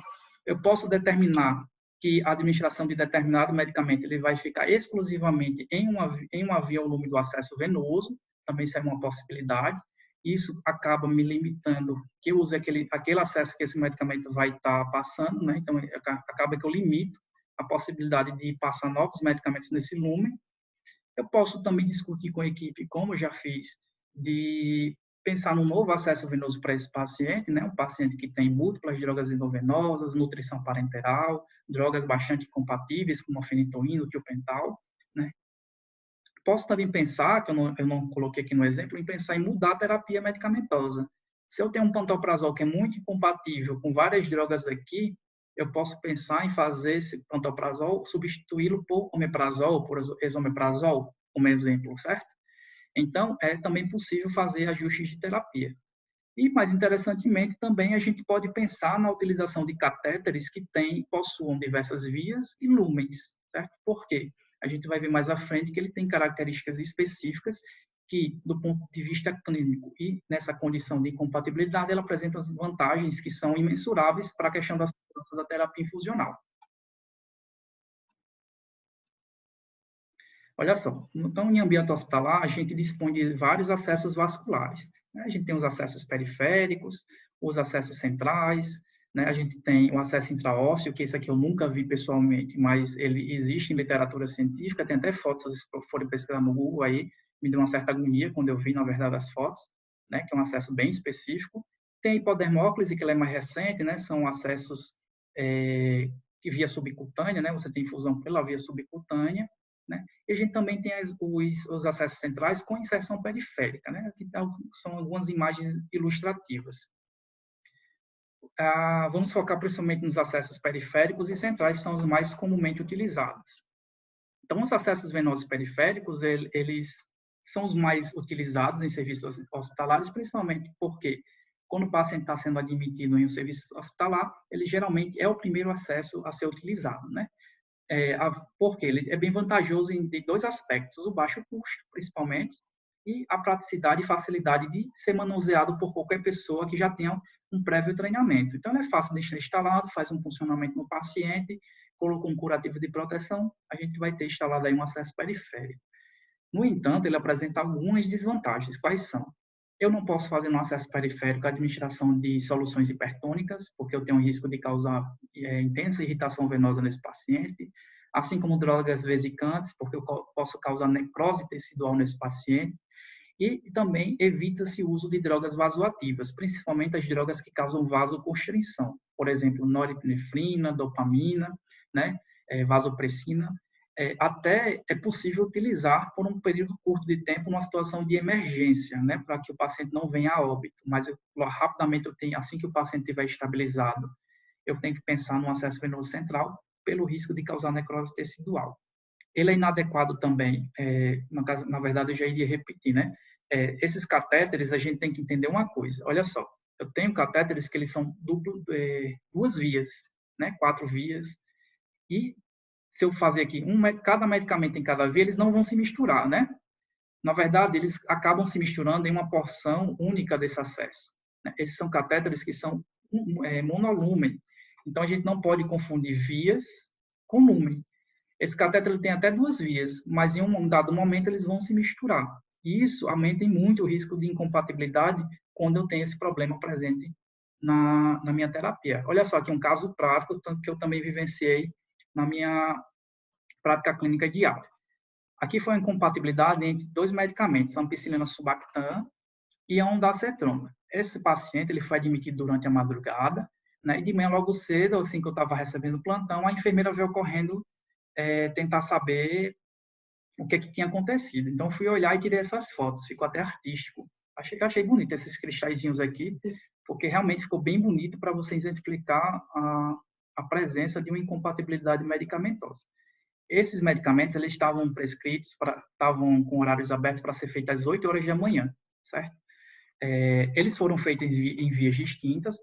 [SPEAKER 1] Eu posso determinar que a administração de determinado medicamento ele vai ficar exclusivamente em uma via ao lume do acesso venoso, também isso é uma possibilidade. Isso acaba me limitando que eu use aquele acesso que esse medicamento vai estar passando, né? Então, acaba que eu limito a possibilidade de passar novos medicamentos nesse lume. Eu posso também discutir com a equipe, como eu já fiz, de pensar no novo acesso venoso para esse paciente, né? Um paciente que tem múltiplas drogas endovenosas, nutrição parenteral, drogas bastante compatíveis, como a fenitoína, o tiopental, né? Posso também pensar, que eu não coloquei aqui no exemplo, em pensar em mudar a terapia medicamentosa. Se eu tenho um pantoprazol que é muito incompatível com várias drogas aqui, eu posso pensar em fazer esse pantoprazol, substituí-lo por omeprazol, por esomeprazol, como exemplo, certo? Então, é também possível fazer ajustes de terapia. E, mais interessantemente, também a gente pode pensar na utilização de catéteres que possuam diversas vias e lúmens, certo? Por quê? A gente vai ver mais à frente que ele tem características específicas que, do ponto de vista clínico e nessa condição de incompatibilidade, ela apresenta vantagens que são imensuráveis para a questão da segurança da terapia infusional. Olha só, então, em ambiente hospitalar, a gente dispõe de vários acessos vasculares. A gente tem os acessos periféricos, os acessos centrais, né? A gente tem o acesso intraósseo, que esse aqui eu nunca vi pessoalmente, mas ele existe em literatura científica, tem até fotos, se forem pesquisar no Google aí, me deu uma certa agonia quando eu vi, na verdade, as fotos, né? Que é um acesso bem específico. Tem a hipodermóclise, que ela é mais recente, né? São acessos que via subcutânea, né? Você tem infusão pela via subcutânea, né? E a gente também tem os acessos centrais com inserção periférica, né? Aqui são algumas imagens ilustrativas. Vamos focar principalmente nos acessos periféricos e centrais, que são os mais comumente utilizados. Então, os acessos venosos periféricos, eles são os mais utilizados em serviços hospitalares, principalmente porque quando o paciente está sendo admitido em um serviço hospitalar, ele geralmente é o primeiro acesso a ser utilizado, né? Porque ele é bem vantajoso em dois aspectos: o baixo custo, principalmente, e a praticidade e facilidade de ser manuseado por qualquer pessoa que já tenha um prévio treinamento. Então, ele é fácil de ser instalado, faz um funcionamento no paciente, colocou um curativo de proteção, a gente vai ter instalado aí um acesso periférico. No entanto, ele apresenta algumas desvantagens. Quais são? Eu não posso fazer no acesso periférico a administração de soluções hipertônicas, porque eu tenho o risco de causar intensa irritação venosa nesse paciente, assim como drogas vesicantes, porque eu posso causar necrose tecidual nesse paciente, e também evita-se o uso de drogas vasoativas, principalmente as drogas que causam vasoconstrição, por exemplo, norepinefrina, dopamina, né, vasopressina. Até é possível utilizar por um período curto de tempo numa situação de emergência, né, para que o paciente não venha a óbito, mas rapidamente assim que o paciente estiver estabilizado, eu tenho que pensar no acesso venoso central pelo risco de causar necrose tecidual. Ele é inadequado também, na verdade eu já iria repetir, né? Esses catéteres, a gente tem que entender uma coisa, olha só, eu tenho catéteres que eles são duas vias, né? 4 vias, e se eu fazer aqui cada medicamento em cada via, eles não vão se misturar, né? Na verdade, eles acabam se misturando em uma porção única desse acesso, né? Esses são catéteres que são monolumen, então a gente não pode confundir vias com lumen. Esse catéter tem até 2 vias, mas em um dado momento eles vão se misturar. E isso aumenta muito o risco de incompatibilidade quando eu tenho esse problema presente na minha terapia. Olha só aqui um caso prático que eu também vivenciei na minha prática clínica diária. Aqui foi uma incompatibilidade entre 2 medicamentos, ampicilina subactam e a ondansetrona. Esse paciente ele foi admitido durante a madrugada, né, e de manhã logo cedo, assim que eu estava recebendo o plantão, a enfermeira veio correndo tentar saber o que tinha acontecido. Então, fui olhar e tirei essas fotos. Ficou até artístico. Achei bonito esses cristalzinhos aqui, porque realmente ficou bem bonito para vocês explicar a presença de uma incompatibilidade medicamentosa. Esses medicamentos, eles estavam prescritos, estavam com horários abertos para ser feitos às 8 horas da manhã, certo? Eles foram feitos em vias distintas,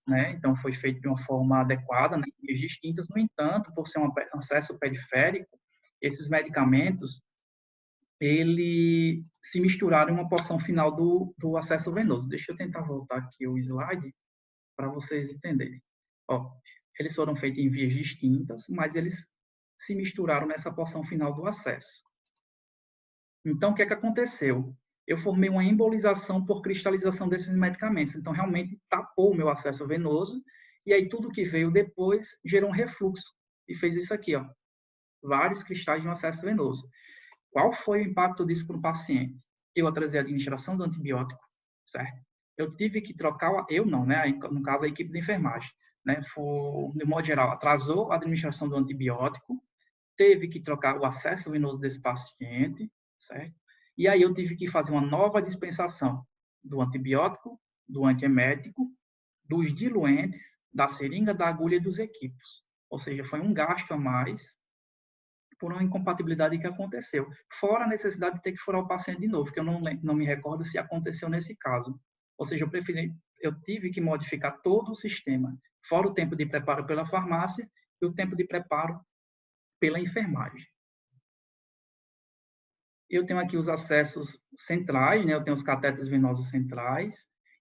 [SPEAKER 1] né? Então, foi feito de uma forma adequada, né? Em vias distintas. No entanto, por ser um acesso periférico, esses medicamentos, ele se misturaram em uma porção final do acesso venoso. Deixa eu tentar voltar aqui o slide para vocês entenderem. Ó, eles foram feitos em vias distintas, mas eles se misturaram nessa porção final do acesso. Então, o que aconteceu? Eu formei uma embolização por cristalização desses medicamentos. Então, realmente tapou o meu acesso venoso, e aí tudo que veio depois gerou um refluxo, e fez isso aqui, ó, vários cristais de um acesso venoso. Qual foi o impacto disso para o paciente? Eu atrasei a administração do antibiótico, certo? Eu tive que trocar, eu não, né? No caso, a equipe de enfermagem, né? De modo geral, atrasou a administração do antibiótico, teve que trocar o acesso venoso desse paciente, certo? E aí eu tive que fazer uma nova dispensação do antibiótico, do antiemético, dos diluentes, da seringa, da agulha e dos equipos. Ou seja, foi um gasto a mais por uma incompatibilidade que aconteceu. Fora a necessidade de ter que furar o paciente de novo, que eu não me recordo se aconteceu nesse caso. Ou seja, eu tive que modificar todo o sistema, fora o tempo de preparo pela farmácia e o tempo de preparo pela enfermagem. Eu tenho aqui os acessos centrais, né? Eu tenho os catéteres venosos centrais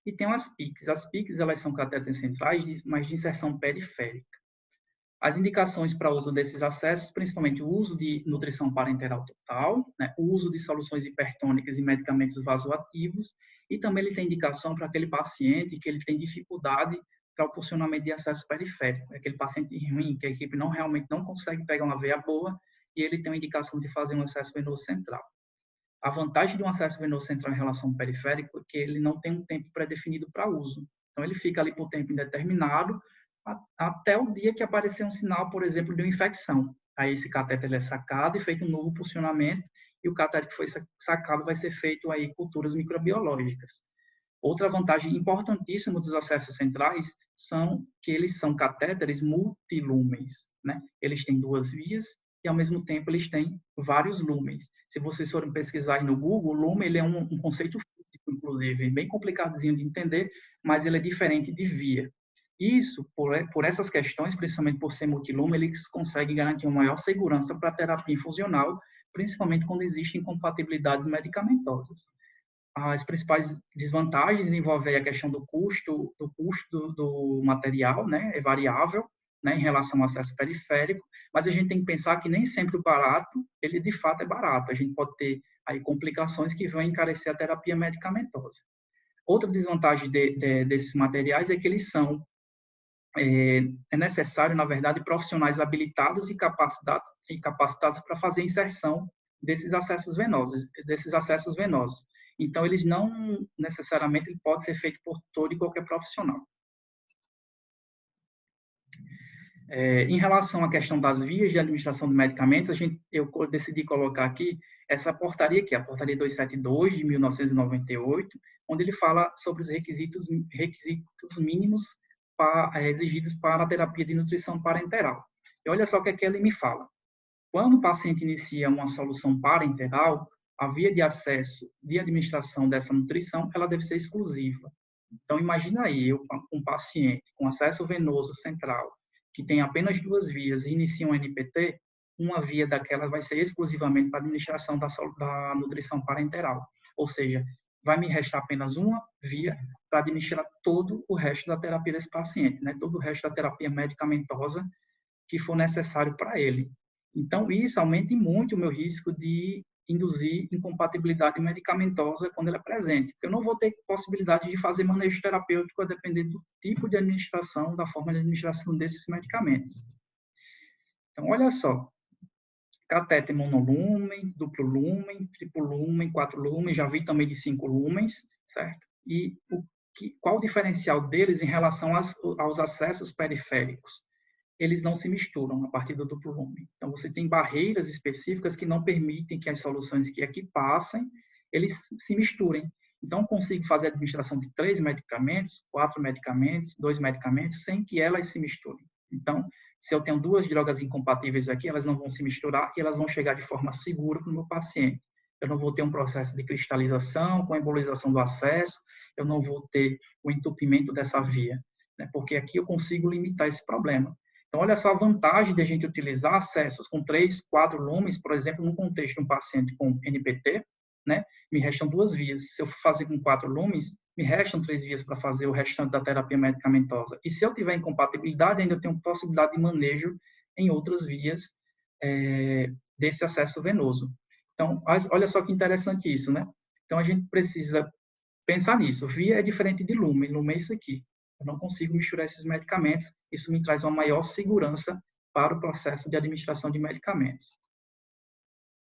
[SPEAKER 1] e tenho as PICs. As PICs, elas são catéteres centrais, mas de inserção periférica. As indicações para uso desses acessos, principalmente o uso de nutrição parenteral total, né? O uso de soluções hipertônicas e medicamentos vasoativos, e também ele tem indicação para aquele paciente que ele tem dificuldade para o funcionamento de acesso periférico, aquele paciente ruim, que a equipe realmente não consegue pegar uma veia boa, e ele tem uma indicação de fazer um acesso venoso central. A vantagem de um acesso venoso central em relação ao periférico é que ele não tem um tempo pré-definido para uso. Então, ele fica ali por tempo indeterminado, até o dia que aparecer um sinal, por exemplo, de uma infecção. Aí esse catéter é sacado e feito um novo funcionamento, e o catéter que foi sacado vai ser feito aí culturas microbiológicas. Outra vantagem importantíssima dos acessos centrais são que eles são catéteres multilúmens, né? Eles têm 2 vias e, ao mesmo tempo, eles têm vários lumens. Se vocês forem pesquisar aí no Google, o lumen ele é um conceito físico, inclusive, bem complicadinho de entender, mas ele é diferente de via. Isso, por essas questões, principalmente por ser multilume, eles conseguem garantir uma maior segurança para a terapia infusional, principalmente quando existem incompatibilidades medicamentosas. As principais desvantagens envolvem a questão do custo do material, né, é variável, né, em relação ao acesso periférico, mas a gente tem que pensar que nem sempre o barato, ele de fato é barato. A gente pode ter aí complicações que vão encarecer a terapia medicamentosa. Outra desvantagem desses materiais é que eles são é necessário, na verdade, profissionais habilitados e capacitados para fazer a inserção desses acessos venosos. Então, eles não necessariamente podem ser feitos por todo e qualquer profissional. Em relação à questão das vias de administração de medicamentos, eu decidi colocar aqui essa portaria aqui, a portaria 272 de 1998, onde ele fala sobre os requisitos mínimos exigidos para a terapia de nutrição parenteral. E olha só o que é que ele me fala. Quando o paciente inicia uma solução parenteral, a via de acesso de administração dessa nutrição, ela deve ser exclusiva. Então, imagina aí, um paciente com acesso venoso central, que tem apenas 2 vias e inicia um NPT, uma via daquela vai ser exclusivamente para a administração da nutrição parenteral. Ou seja, vai me restar apenas uma via para administrar todo o resto da terapia desse paciente, né? Todo o resto da terapia medicamentosa que for necessário para ele. Então, isso aumenta muito o meu risco de induzir incompatibilidade medicamentosa quando ela é presente. Eu não vou ter possibilidade de fazer manejo terapêutico a depender do tipo de administração, da forma de administração desses medicamentos. Então, olha só. Catéter monolumen, duplo lumen, triplo lumen, 4 lumens, já vi também de 5 lumens, certo? E qual o diferencial deles em relação aos acessos periféricos? Eles não se misturam a partir do duplo lumen. Então, você tem barreiras específicas que não permitem que as soluções que aqui passem, eles se misturem. Então, eu consigo fazer a administração de 3 medicamentos, 4 medicamentos, 2 medicamentos, sem que elas se misturem. Então, se eu tenho 2 drogas incompatíveis aqui, elas não vão se misturar e elas vão chegar de forma segura para o meu paciente. Eu não vou ter um processo de cristalização com embolização do acesso, eu não vou ter o entupimento dessa via, né? Porque aqui eu consigo limitar esse problema. Então, olha só a vantagem de a gente utilizar acessos com 3, 4 lumens, por exemplo, no contexto de um paciente com NPT, né? Me restam 2 vias. Se eu for fazer com 4 lumens, me restam 3 vias para fazer o restante da terapia medicamentosa. E se eu tiver incompatibilidade, ainda tenho possibilidade de manejo em outras vias desse acesso venoso. Então, olha só que interessante isso, né? Então, a gente precisa pensar nisso. Via é diferente de lumen. Lumen é isso aqui. Eu não consigo misturar esses medicamentos. Isso me traz uma maior segurança para o processo de administração de medicamentos.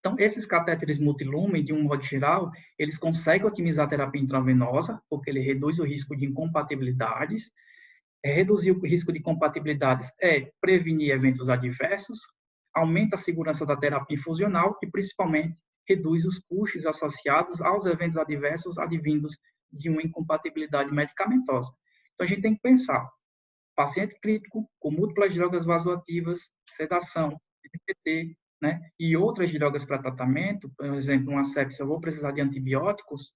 [SPEAKER 1] Então, esses catéteres multilumen, de um modo geral, eles conseguem otimizar a terapia intravenosa, porque ele reduz o risco de incompatibilidades. Reduzir o risco de incompatibilidades é prevenir eventos adversos, aumenta a segurança da terapia infusional e, principalmente, reduz os custos associados aos eventos adversos advindos de uma incompatibilidade medicamentosa. Então, a gente tem que pensar, paciente crítico com múltiplas drogas vasoativas, sedação, NPT, né, e outras drogas para tratamento, por exemplo, uma sepsia, eu vou precisar de antibióticos,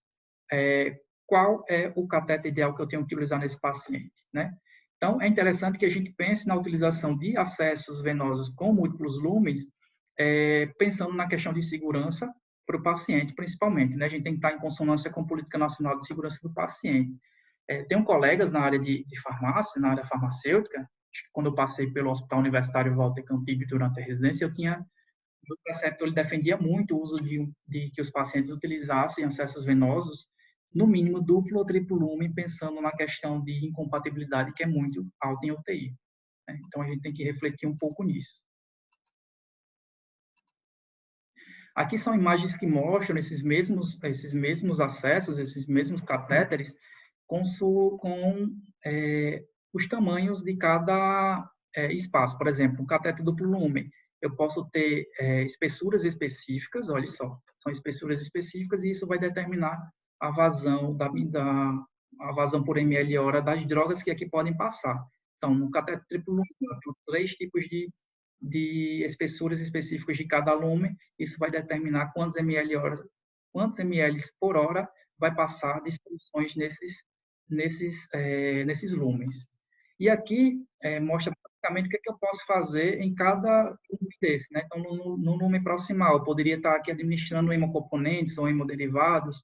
[SPEAKER 1] qual é o catéter ideal que eu tenho que utilizar nesse paciente, né? Então, é interessante que a gente pense na utilização de acessos venosos com múltiplos lumens, pensando na questão de segurança para o paciente, principalmente, né? A gente tem que estar em consonância com a Política Nacional de Segurança do Paciente. Tenho colegas na área de farmácia, na área farmacêutica, quando eu passei pelo Hospital Universitário Walter Cantib durante a residência, o preceptor ele defendia muito o uso de que os pacientes utilizassem acessos venosos, no mínimo duplo ou triplo lumen, pensando na questão de incompatibilidade, que é muito alta em UTI. Né? Então, a gente tem que refletir um pouco nisso. Aqui são imagens que mostram esses mesmos acessos, esses mesmos catéteres, com os tamanhos de cada espaço. Por exemplo, um catéter duplo lumen, eu posso ter espessuras específicas, olha só, são espessuras específicas e isso vai determinar a vazão, a vazão por ml hora das drogas que aqui podem passar. Então, no catéter triplo lumen, eu tenho 3 tipos de de espessuras específicas de cada lume. Isso vai determinar quantos ml por hora vai passar de soluções nesses lumens. E aqui mostra praticamente o que eu posso fazer em cada lume desse, né? Então, no lume proximal, eu poderia estar aqui administrando hemocomponentes ou hemoderivados,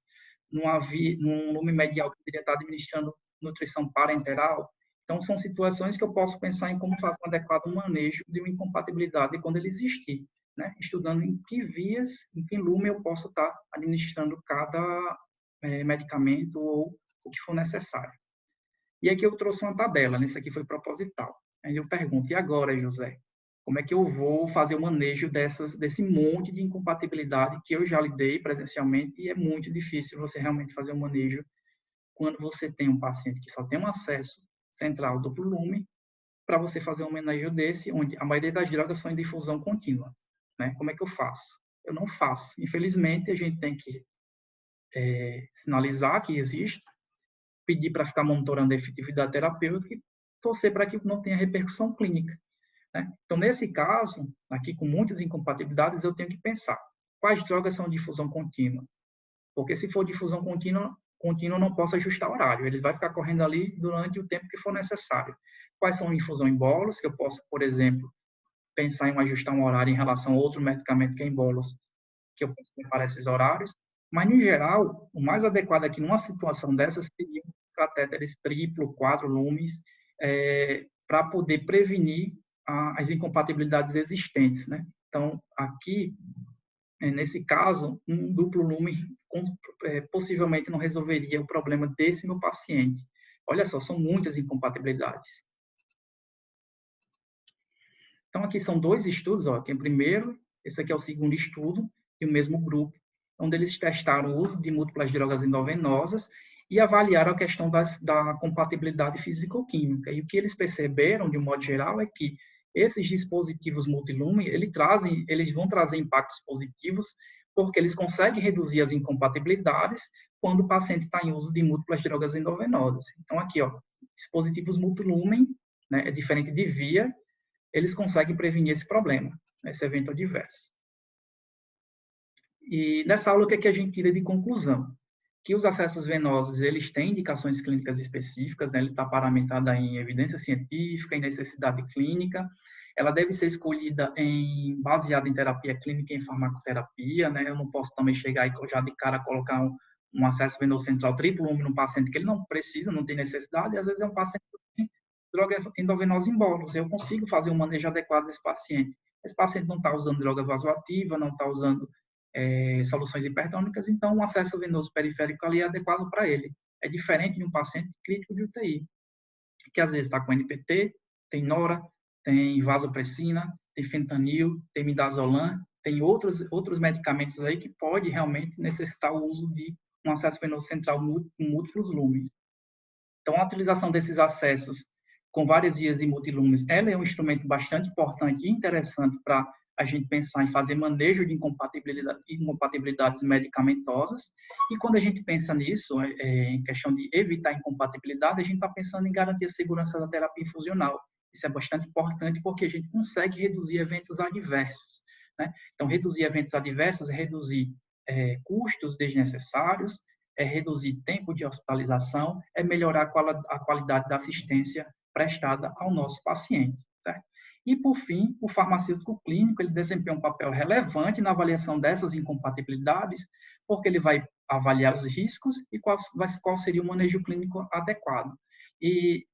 [SPEAKER 1] num lume medial, eu poderia estar administrando nutrição parenteral. Então, são situações que eu posso pensar em como fazer um adequado manejo de uma incompatibilidade quando ele existir, né? Estudando em que vias, em que lume eu posso estar administrando cada medicamento ou o que for necessário. E aqui eu trouxe uma tabela, né? Isso aqui foi proposital. Aí eu pergunto, e agora, José? Como é que eu vou fazer o manejo desse monte de incompatibilidade que eu já lidei presencialmente e é muito difícil você realmente fazer o manejo quando você tem um paciente que só tem um acesso central duplo lume, para você fazer um manejo desse, onde a maioria das drogas são em difusão contínua, né? Como é que eu faço? Eu não faço. Infelizmente, a gente tem que sinalizar que existe, pedir para ficar monitorando a efetividade terapêutica e torcer para que não tenha repercussão clínica, né? Então, nesse caso, aqui com muitas incompatibilidades, eu tenho que pensar quais drogas são de difusão contínua. Porque se for difusão contínua, eu não posso ajustar o horário. Ele vai ficar correndo ali durante o tempo que for necessário. Quais são infusão em bolos, que eu posso, por exemplo, pensar em ajustar um horário em relação a outro medicamento que é em bolos, que eu posso separar esses horários. Mas, no geral, o mais adequado aqui numa situação dessas seria catéteres triplo, 4 lumes, para poder prevenir as incompatibilidades existentes, né? Então, aqui, nesse caso, um duplo lume possivelmente não resolveria o problema desse meu paciente. Olha só, são muitas incompatibilidades. Então, aqui são 2 estudos, ó. Aqui, primeiro, esse aqui é o segundo estudo, e o mesmo grupo, onde eles testaram o uso de múltiplas drogas endovenosas e avaliaram a questão da compatibilidade físico-química. E o que eles perceberam, de um modo geral, é que esses dispositivos multilume, eles vão trazer impactos positivos, porque eles conseguem reduzir as incompatibilidades quando o paciente está em uso de múltiplas drogas endovenosas. Então, aqui, ó, dispositivos multilume, né, é diferente de via, eles conseguem prevenir esse problema, esse evento adverso. E nessa aula, o que a gente tira de conclusão? Que os acessos venosos, eles têm indicações clínicas específicas, né? Ele está paramentada em evidência científica, em necessidade clínica. Ela deve ser escolhida baseada em terapia clínica e em farmacoterapia, né? Eu não posso também chegar e já de cara colocar um acesso venoso central triplo lume num paciente que ele não precisa, não tem necessidade, e às vezes é um paciente que tem droga endovenosa em bolos. Eu consigo fazer um manejo adequado desse paciente. Esse paciente não está usando droga vasoativa, não está usando soluções hipertônicas, então um acesso venoso periférico ali é adequado para ele. É diferente de um paciente crítico de UTI, que às vezes está com NPT, tem nora, tem vasopressina, tem fentanil, tem midazolam, tem outros medicamentos aí que pode realmente necessitar o uso de um acesso venoso central com múltiplos lumes. Então, a utilização desses acessos com várias vias e multilumes, ela é um instrumento bastante importante e interessante para a gente pensar em fazer manejo de incompatibilidades medicamentosas. E quando a gente pensa nisso, em questão de evitar incompatibilidade, a gente está pensando em garantir a segurança da terapia infusional. Isso é bastante importante porque a gente consegue reduzir eventos adversos, né? Então, reduzir eventos adversos é reduzir custos desnecessários, é reduzir tempo de hospitalização, é melhorar a qualidade da assistência prestada ao nosso paciente, certo? E, por fim, o farmacêutico clínico, ele desempenha um papel relevante na avaliação dessas incompatibilidades, porque ele vai avaliar os riscos e qual seria o manejo clínico adequado. E,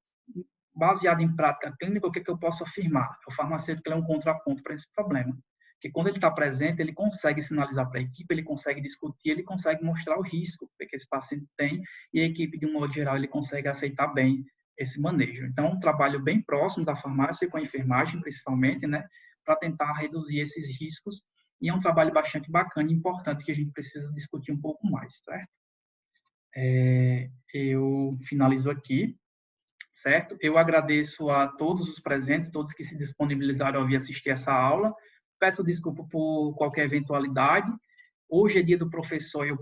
[SPEAKER 1] baseado em prática clínica, o que eu posso afirmar? O farmacêutico é um contraponto para esse problema. Porque quando ele está presente, ele consegue sinalizar para a equipe, ele consegue discutir, ele consegue mostrar o risco que esse paciente tem, e a equipe, de um modo geral, ele consegue aceitar bem esse manejo. Então, um trabalho bem próximo da farmácia, com a enfermagem, principalmente, né, para tentar reduzir esses riscos, e é um trabalho bastante bacana e importante que a gente precisa discutir um pouco mais, certo? Eu finalizo aqui, certo? Eu agradeço a todos os presentes, todos que se disponibilizaram a vir assistir essa aula. Peço desculpa por qualquer eventualidade. Hoje é dia do professor e eu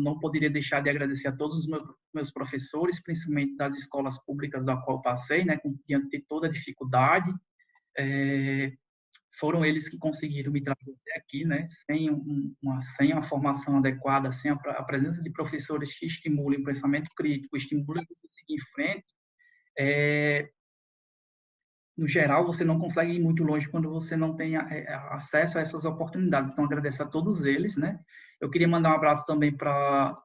[SPEAKER 1] não poderia deixar de agradecer a todos os meus professores, principalmente das escolas públicas da qual passei, né, diante de toda a dificuldade. foram eles que conseguiram me trazer até aqui, né? Sem uma formação adequada, sem a presença de professores que estimulem o pensamento crítico, estimulem você seguir em frente, no geral, você não consegue ir muito longe quando você não tem acesso a essas oportunidades. Então, agradeço a todos eles, né? Eu queria mandar um abraço também para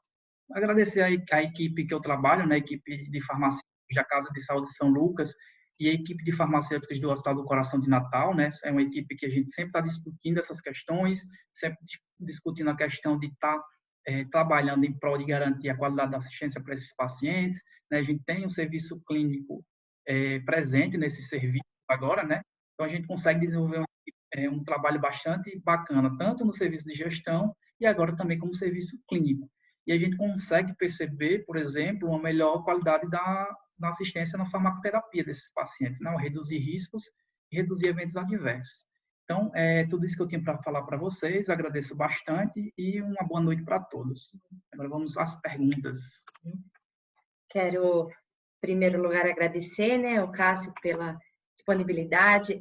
[SPEAKER 1] agradecer a equipe que eu trabalho, né? A equipe de farmacêuticos da Casa de Saúde de São Lucas e a equipe de farmacêuticos do Hospital do Coração de Natal, né? É uma equipe que a gente sempre está discutindo essas questões, sempre discutindo a questão de estar trabalhando em prol de garantir a qualidade da assistência para esses pacientes, né? A gente tem um serviço clínico presente nesse serviço agora, né? Então, a gente consegue desenvolver um trabalho bastante bacana, tanto no serviço de gestão e agora também como serviço clínico. E a gente consegue perceber, por exemplo, uma melhor qualidade da assistência na farmacoterapia desses pacientes, né? Reduzir riscos e reduzir eventos adversos. Então, é tudo isso que eu tinha para falar para vocês. Agradeço bastante e uma boa noite para todos. Agora vamos às perguntas.
[SPEAKER 3] Quero, em primeiro lugar, agradecer, né, o Cássio pela disponibilidade.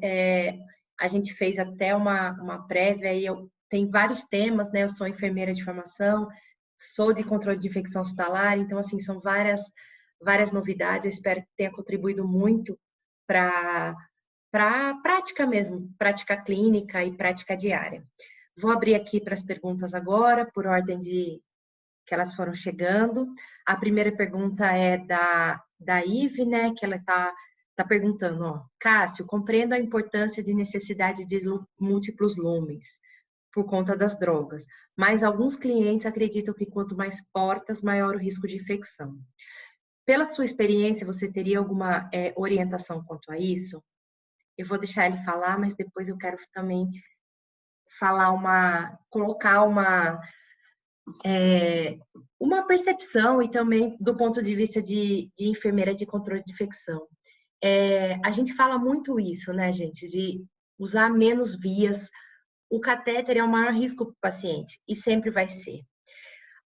[SPEAKER 3] A gente fez até uma prévia e tem vários temas, né? Eu sou enfermeira de formação, sou de controle de infecção hospitalar, então, assim, são várias novidades. Eu espero que tenha contribuído muito para a prática mesmo, prática clínica e prática diária. Vou abrir aqui para as perguntas agora, por ordem de que elas foram chegando. A primeira pergunta é da Ive, né, que ela está perguntando, ó, Cássio, compreendo a importância de necessidade de múltiplos lumens por conta das drogas, mas alguns clientes acreditam que quanto mais portas, maior o risco de infecção. Pela sua experiência, você teria alguma orientação quanto a isso? Eu vou deixar ele falar, mas depois eu quero também colocar uma percepção e também do ponto de vista de enfermeira de controle de infecção. A gente fala muito isso, né, gente, de usar menos vias. O catéter é o maior risco para o paciente e sempre vai ser.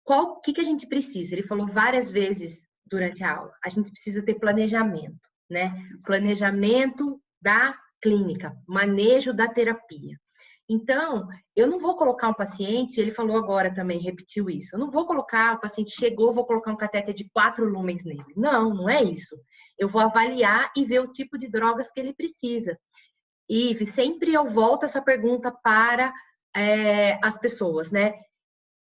[SPEAKER 3] O que a gente precisa? Ele falou várias vezes durante a aula. A gente precisa ter planejamento, né? Planejamento da clínica, manejo da terapia. Então, eu não vou colocar um paciente, ele falou agora também, repetiu isso, eu não vou colocar, o paciente chegou, vou colocar um catéter de 4 lumens nele. Não é isso. Eu vou avaliar e ver o tipo de drogas que ele precisa. E sempre eu volto essa pergunta para as pessoas, né?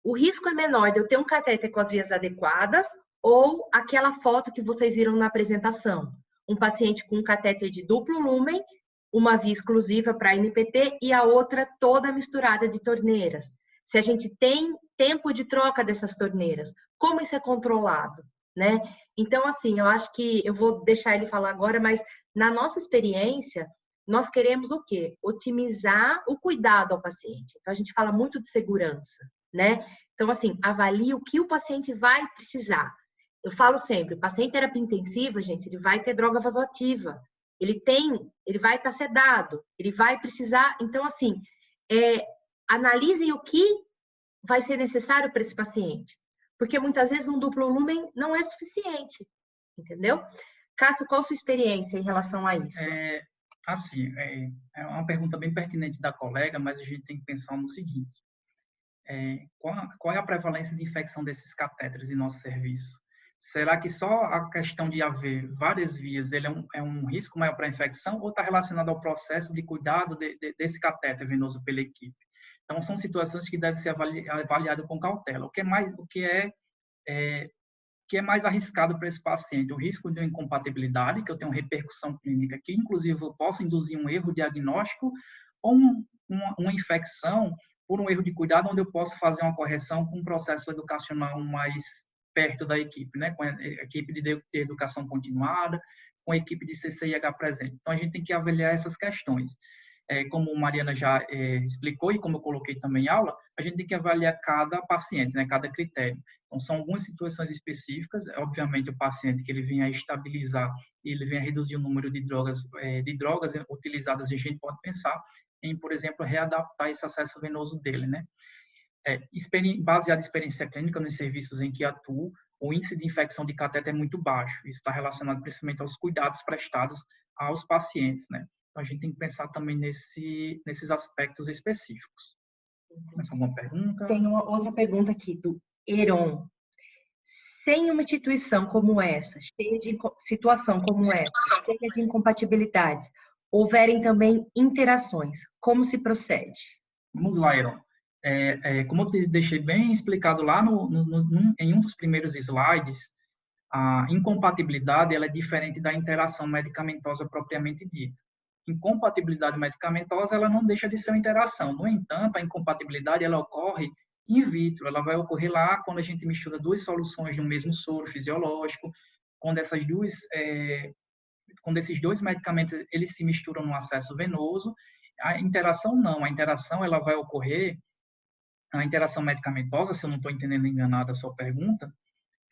[SPEAKER 3] O risco é menor de eu ter um catéter com as vias adequadas ou aquela foto que vocês viram na apresentação. Um paciente com um catéter de duplo lumen, uma via exclusiva para NPT e a outra toda misturada de torneiras. Se a gente tem tempo de troca dessas torneiras, como isso é controlado, né? Então, assim, eu acho que eu vou deixar ele falar agora, mas na nossa experiência, nós queremos o quê? Otimizar o cuidado ao paciente. Então, a gente fala muito de segurança, né? Então, assim, avalie o que o paciente vai precisar. Eu falo sempre, o paciente em terapia intensiva, gente, ele vai ter droga vasoativa. Ele vai estar sedado, ele vai precisar. Então, assim, analisem o que vai ser necessário para esse paciente. Porque muitas vezes um duplo lumen não é suficiente, entendeu? Cássio, qual a sua experiência em relação a isso?
[SPEAKER 1] Assim, é uma pergunta bem pertinente da colega, mas a gente tem que pensar no seguinte. Qual é a prevalência de infecção desses catéteres em nosso serviço? Será que só a questão de haver várias vias ele é um risco maior para a infecção ou está relacionado ao processo de cuidado desse catéter venoso pela equipe? Então, são situações que devem ser avaliadas com cautela. O que é mais arriscado para esse paciente? O risco de uma incompatibilidade, que eu tenho uma repercussão clínica, que inclusive eu posso induzir um erro diagnóstico, ou uma infecção por um erro de cuidado, onde eu posso fazer uma correção com um processo educacional mais perto da equipe, né? Com a equipe de educação continuada, com a equipe de CCIH presente. Então, a gente tem que avaliar essas questões. Como a Mariana já explicou e como eu coloquei também em aula, a gente tem que avaliar cada paciente, né? Cada critério. Então, são algumas situações específicas. Obviamente, o paciente que ele venha a estabilizar e ele venha a reduzir o número de drogas utilizadas, a gente pode pensar em, por exemplo, readaptar esse acesso venoso dele, né? Baseado em experiência clínica nos serviços em que atuo, o índice de infecção de catéter é muito baixo. Isso está relacionado principalmente aos cuidados prestados aos pacientes, né? Então, a gente tem que pensar também nesses aspectos específicos. Mais alguma pergunta?
[SPEAKER 3] Tem uma outra pergunta aqui, do Heron. Sem uma instituição como essa, cheia de situação como essa, cheia de incompatibilidades, houverem também interações, como se procede?
[SPEAKER 1] Vamos lá, Heron. Como eu deixei bem explicado lá em um dos primeiros slides, a incompatibilidade ela é diferente da interação medicamentosa propriamente dita. Incompatibilidade medicamentosa ela não deixa de ser uma interação. No entanto, a incompatibilidade ela ocorre in vitro. Ela vai ocorrer lá quando a gente mistura duas soluções de um mesmo soro fisiológico, quando quando esses dois medicamentos eles se misturam no acesso venoso. A interação não. A interação ela vai ocorrer, a interação medicamentosa, se eu não estou entendendo enganado a sua pergunta,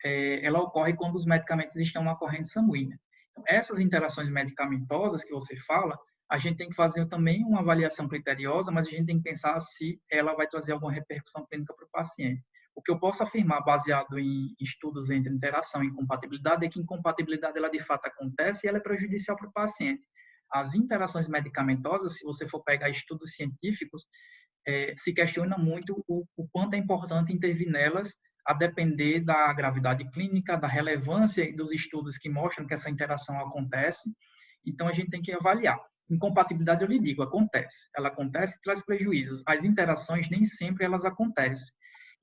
[SPEAKER 1] ela ocorre quando os medicamentos estão na corrente sanguínea. Então, essas interações medicamentosas que você fala, a gente tem que fazer também uma avaliação criteriosa, mas a gente tem que pensar se ela vai trazer alguma repercussão clínica para o paciente. O que eu posso afirmar, baseado em estudos entre interação e incompatibilidade, é que incompatibilidade, ela de fato acontece e ela é prejudicial para o paciente. As interações medicamentosas, se você for pegar estudos científicos, se questiona muito o quanto é importante intervir nelas, a depender da gravidade clínica, da relevância dos estudos que mostram que essa interação acontece. Então, a gente tem que avaliar. Incompatibilidade, eu lhe digo, acontece. Ela acontece e traz prejuízos. As interações, nem sempre elas acontecem.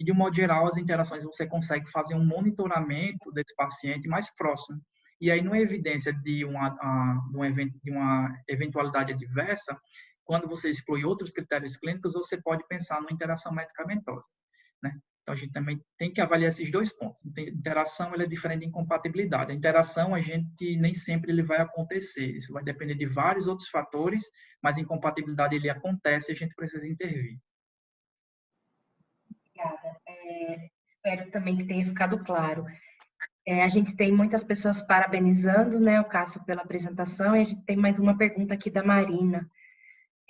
[SPEAKER 1] E, de um modo geral, as interações você consegue fazer um monitoramento desse paciente mais próximo. E aí, numa evidência de uma eventualidade adversa, quando você exclui outros critérios clínicos, você pode pensar numa interação medicamentosa, né? Então, a gente também tem que avaliar esses dois pontos. Interação ela é diferente de incompatibilidade. A interação, a gente nem sempre ele vai acontecer. Isso vai depender de vários outros fatores, mas a incompatibilidade ele acontece e a gente precisa intervir.
[SPEAKER 3] Obrigada. Espero também que tenha ficado claro. A gente tem muitas pessoas parabenizando, né, o Cássio pela apresentação, e a gente tem mais uma pergunta aqui da Marina.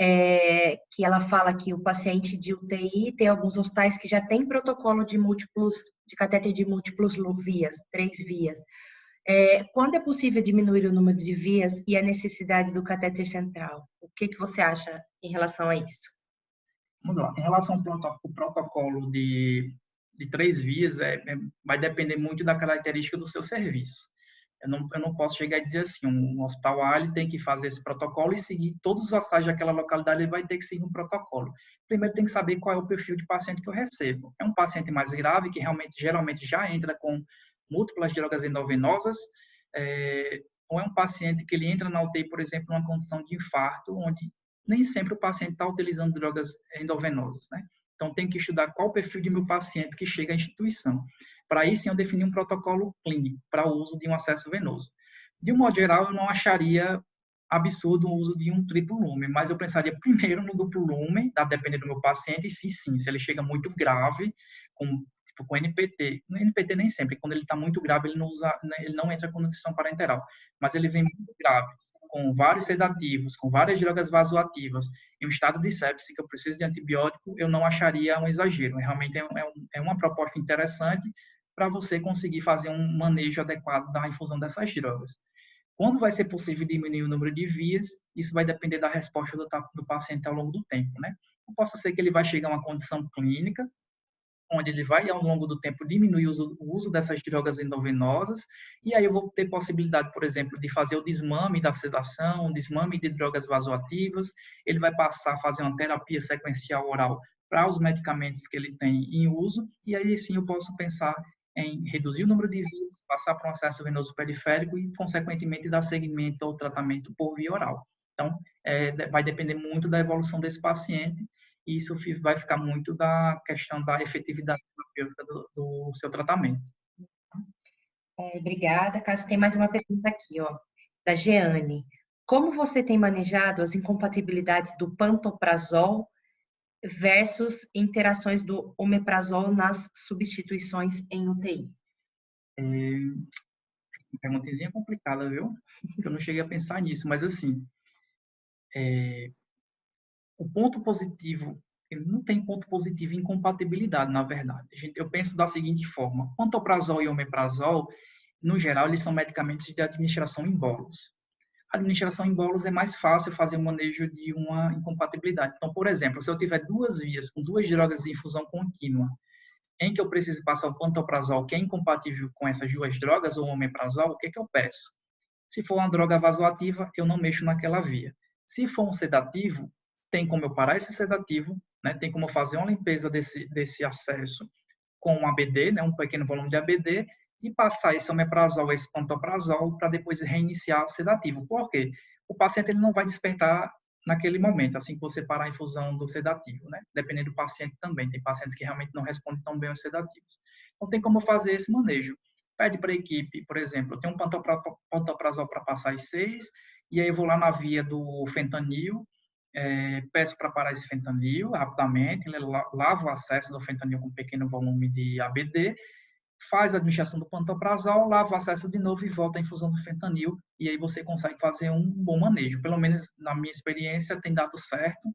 [SPEAKER 3] Que ela fala que o paciente de UTI tem alguns hospitais que já tem protocolo de catéter de múltiplos vias, 3 vias. Quando é possível diminuir o número de vias e a necessidade do catéter central? O que você acha em relação a isso?
[SPEAKER 1] Vamos lá. Em relação ao protocolo de 3 vias, vai depender muito da característica do seu serviço. Eu não posso chegar e dizer assim, um hospital A ele tem que fazer esse protocolo e seguir todos os hospitais daquela localidade, ele vai ter que seguir um protocolo. Primeiro tem que saber qual é o perfil de paciente que eu recebo. É um paciente mais grave, que geralmente já entra com múltiplas drogas endovenosas, ou é um paciente que ele entra na UTI, por exemplo, numa condição de infarto, onde nem sempre o paciente está utilizando drogas endovenosas, né? Então, tem que estudar qual o perfil de meu paciente que chega à instituição. Para isso, eu definir um protocolo clínico para o uso de um acesso venoso. De um modo geral, eu não acharia absurdo o uso de um triplo lumen, mas eu pensaria primeiro no duplo lumen, tá? Dependendo do meu paciente, e se ele chega muito grave, com NPT. No NPT nem sempre, quando ele está muito grave, ele não entra com nutrição parenteral, mas ele vem muito grave, com vários sedativos, com várias drogas vasoativas, em um estado de sepse que eu preciso de antibiótico, eu não acharia um exagero. Realmente é uma proposta interessante para você conseguir fazer um manejo adequado da infusão dessas drogas. Quando vai ser possível diminuir o número de vias, isso vai depender da resposta do paciente ao longo do tempo, né? Não possa ser que ele vai chegar a uma condição clínica, onde ele vai, ao longo do tempo, diminuir o uso dessas drogas endovenosas, e aí eu vou ter possibilidade, por exemplo, de fazer o desmame da sedação, o desmame de drogas vasoativas, ele vai passar a fazer uma terapia sequencial oral para os medicamentos que ele tem em uso, e aí sim eu posso pensar em reduzir o número de vias, passar para um acesso venoso periférico e, consequentemente, dar seguimento ao tratamento por via oral. Então, vai depender muito da evolução desse paciente, e isso vai ficar muito da questão da efetividade terapêutica do seu tratamento.
[SPEAKER 3] Obrigada, Cássio. Tem mais uma pergunta aqui, ó, da Jeane. Como você tem manejado as incompatibilidades do pantoprazol versus interações do omeprazol nas substituições em UTI?
[SPEAKER 1] Uma perguntazinha complicada, viu? Eu não cheguei a pensar nisso, mas assim, o ponto positivo, não tem ponto positivo em incompatibilidade, na verdade. Eu penso da seguinte forma: pantoprazol e omeprazol, no geral, eles são medicamentos de administração em bolos. A administração em bolos é mais fácil fazer o manejo de uma incompatibilidade. Então, por exemplo, se eu tiver 2 vias com 2 drogas de infusão contínua, em que eu preciso passar o pantoprazol, que é incompatível com essas 2 drogas, ou o omeprazol, o que eu peço? Se for uma droga vasoativa, eu não mexo naquela via. Se for um sedativo, tem como eu parar esse sedativo, né? Tem como eu fazer uma limpeza desse acesso com um ABD, né? Um pequeno volume de ABD, e passar esse omeprazol, esse pantoprazol, para depois reiniciar o sedativo. Por quê? O paciente ele não vai despertar naquele momento, assim que você parar a infusão do sedativo, né? Dependendo do paciente também. Tem pacientes que realmente não respondem tão bem aos sedativos. Então, tem como fazer esse manejo. Pede para a equipe, por exemplo, eu tenho um pantoprazol para passar às 6, e aí eu vou lá na via do fentanil, peço para parar esse fentanil rapidamente, lavo o acesso do fentanil com um pequeno volume de ABD, faz a administração do pantoprazol, lava o acesso de novo e volta a infusão do fentanil, e aí você consegue fazer um bom manejo. Pelo menos na minha experiência tem dado certo.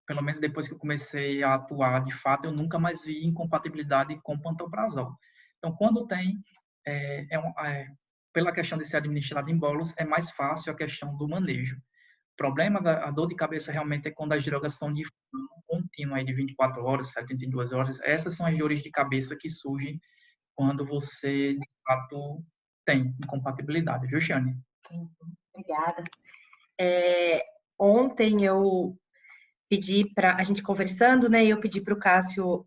[SPEAKER 1] Pelo menos depois que eu comecei a atuar de fato, eu nunca mais vi incompatibilidade com pantoprazol. Então, quando tem, pela questão de ser administrado em bolos, é mais fácil a questão do manejo. O problema a dor de cabeça realmente é quando as drogas estão de contínua, aí de 24 horas, 72 horas. Essas são as dores de cabeça que surgem quando você, de fato, tem incompatibilidade, viu, Shane?
[SPEAKER 3] Obrigada. Ontem eu pedi para a gente conversando, né? Eu pedi para o Cássio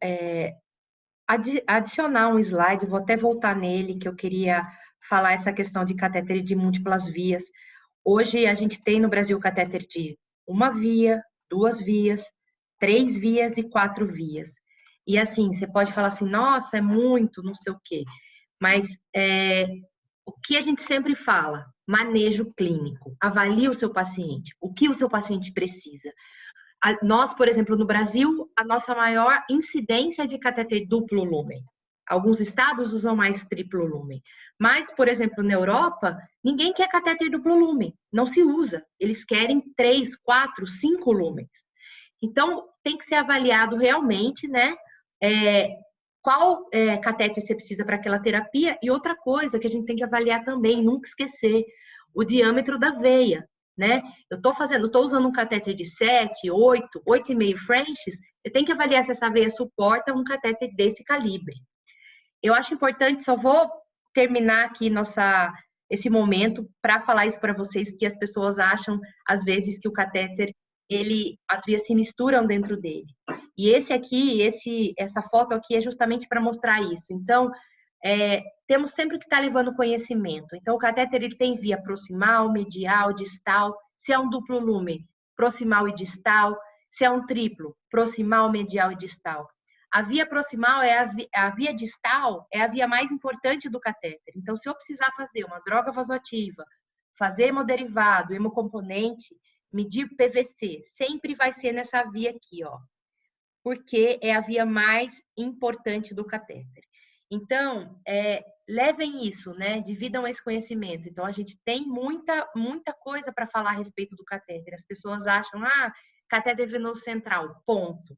[SPEAKER 3] adicionar um slide, vou até voltar nele, que eu queria falar essa questão de catéter de múltiplas vias. Hoje a gente tem no Brasil catéter de 1 via, 2 vias, 3 vias e 4 vias. E assim, você pode falar assim, nossa, é muito, não sei o quê. Mas o que a gente sempre fala? Manejo clínico. Avalie o seu paciente. O que o seu paciente precisa. Nós, por exemplo, no Brasil, a nossa maior incidência é de catéter duplo lumen. Alguns estados usam mais triplo lumen. Mas, por exemplo, na Europa, ninguém quer catéter duplo lumen. Não se usa. Eles querem 3, 4, 5 lumens. Então, tem que ser avaliado realmente, né? Qual catéter você precisa para aquela terapia. E outra coisa que a gente tem que avaliar também, nunca esquecer, o diâmetro da veia. Né? Eu estou usando um catéter de 7, 8, 8,5 Frenches, eu tenho que avaliar se essa veia suporta um catéter desse calibre. Eu acho importante, só vou terminar aqui esse momento para falar isso para vocês, porque as pessoas acham, às vezes, que o catéter, as vias se misturam dentro dele. E essa foto aqui é justamente para mostrar isso. Então, temos sempre que estar levando conhecimento. Então, o catéter ele tem via proximal, medial, distal. Se é um duplo lumen, proximal e distal. Se é um triplo, proximal, medial e distal. A via proximal a via distal é a via mais importante do catéter. Então, se eu precisar fazer uma droga vasoativa, fazer hemoderivado, hemocomponente, medir PVC, sempre vai ser nessa via aqui, ó. Porque é a via mais importante do catéter. Então, levem isso, né? Dividam esse conhecimento. Então, a gente tem muita coisa para falar a respeito do catéter. As pessoas acham, catéter venoso central, ponto.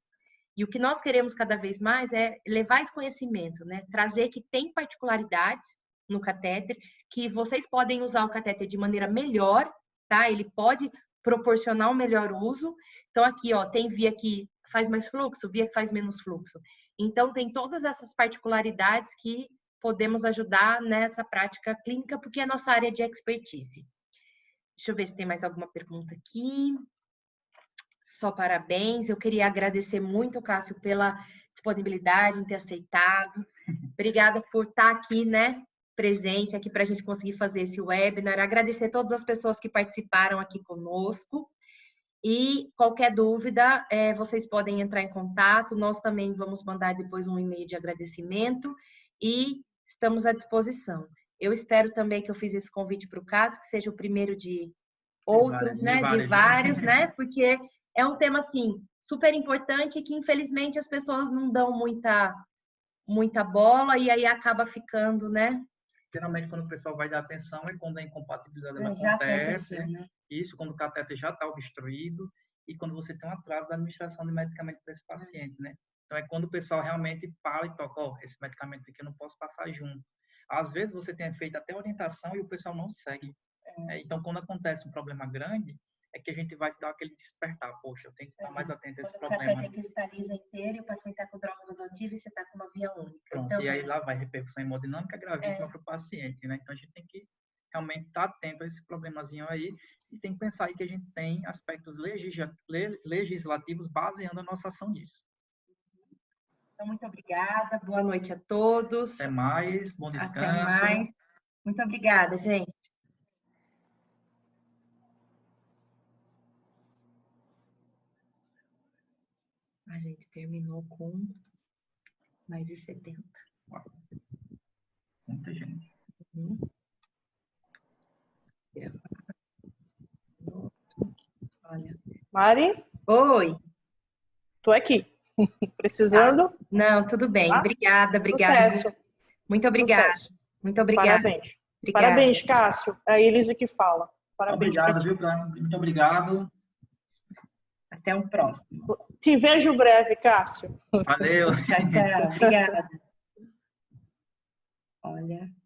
[SPEAKER 3] E o que nós queremos cada vez mais é levar esse conhecimento, né? Trazer que tem particularidades no catéter, que vocês podem usar o catéter de maneira melhor, tá? Ele pode proporcionar um melhor uso. Então, aqui, ó, tem via que faz mais fluxo, via que faz menos fluxo. Então, tem todas essas particularidades que podemos ajudar nessa prática clínica, porque é a nossa área de expertise. Deixa eu ver se tem mais alguma pergunta aqui. Só parabéns. Eu queria agradecer muito, Cássio, pela disponibilidade em ter aceitado. Obrigada por estar aqui, né, presente aqui para a gente conseguir fazer esse webinar. Agradecer a todas as pessoas que participaram aqui conosco. E qualquer dúvida, vocês podem entrar em contato. Nós também vamos mandar depois um e-mail de agradecimento e estamos à disposição. Eu espero também que eu fiz esse convite para o Cássio, que seja o primeiro de outros, né? De vários, né? Porque é um tema, assim, super importante que, infelizmente, as pessoas não dão muita bola e aí acaba ficando, né?
[SPEAKER 1] Geralmente, quando o pessoal vai dar atenção, é quando a incompatibilidade
[SPEAKER 3] acontece, né?
[SPEAKER 1] Isso, quando o catéter já está obstruído e quando você tem um atraso da administração de medicamento para esse paciente, né? Então, é quando o pessoal realmente para e toca, esse medicamento aqui eu não posso passar junto. Às vezes, você tem feito até orientação e o pessoal não segue Então, quando acontece um problema grande, é que a gente vai se dar aquele despertar. Poxa, eu tenho que estar mais atento a esse
[SPEAKER 3] Quando o
[SPEAKER 1] problema.
[SPEAKER 3] catéter cristaliza inteiro e o paciente está com droga vasoativa e você está com uma via única.
[SPEAKER 1] Pronto,
[SPEAKER 3] Então,
[SPEAKER 1] e aí lá vai repercussão hemodinâmica gravíssima para o paciente, né? Então, a gente tem que realmente estar atento a esse problemazinho aí e tem que pensar aí que a gente tem aspectos legislativos baseando a nossa ação nisso.
[SPEAKER 3] então, muito obrigada. Boa noite a todos.
[SPEAKER 1] Até mais, bom
[SPEAKER 3] Até
[SPEAKER 1] descanso.
[SPEAKER 3] mais. Muito obrigada, gente. A gente terminou com mais de 70.
[SPEAKER 1] Muita gente.
[SPEAKER 3] Uhum. Olha.
[SPEAKER 4] Mari,
[SPEAKER 3] Oi.
[SPEAKER 4] tô aqui. Precisando?
[SPEAKER 3] Não, tudo bem.
[SPEAKER 4] Tá?
[SPEAKER 3] Obrigada.
[SPEAKER 4] Sucesso.
[SPEAKER 3] Muito obrigada.
[SPEAKER 4] Sucesso.
[SPEAKER 3] Muito obrigada.
[SPEAKER 4] Parabéns.
[SPEAKER 3] Obrigada.
[SPEAKER 4] Parabéns, Cássio. É a Elise que fala. Parabéns.
[SPEAKER 1] Obrigado, viu, Carmen? Muito obrigado.
[SPEAKER 3] Até um próximo.
[SPEAKER 4] Te vejo breve, Cássio.
[SPEAKER 1] Valeu.
[SPEAKER 3] Tchau, tchau. Obrigada. Olha.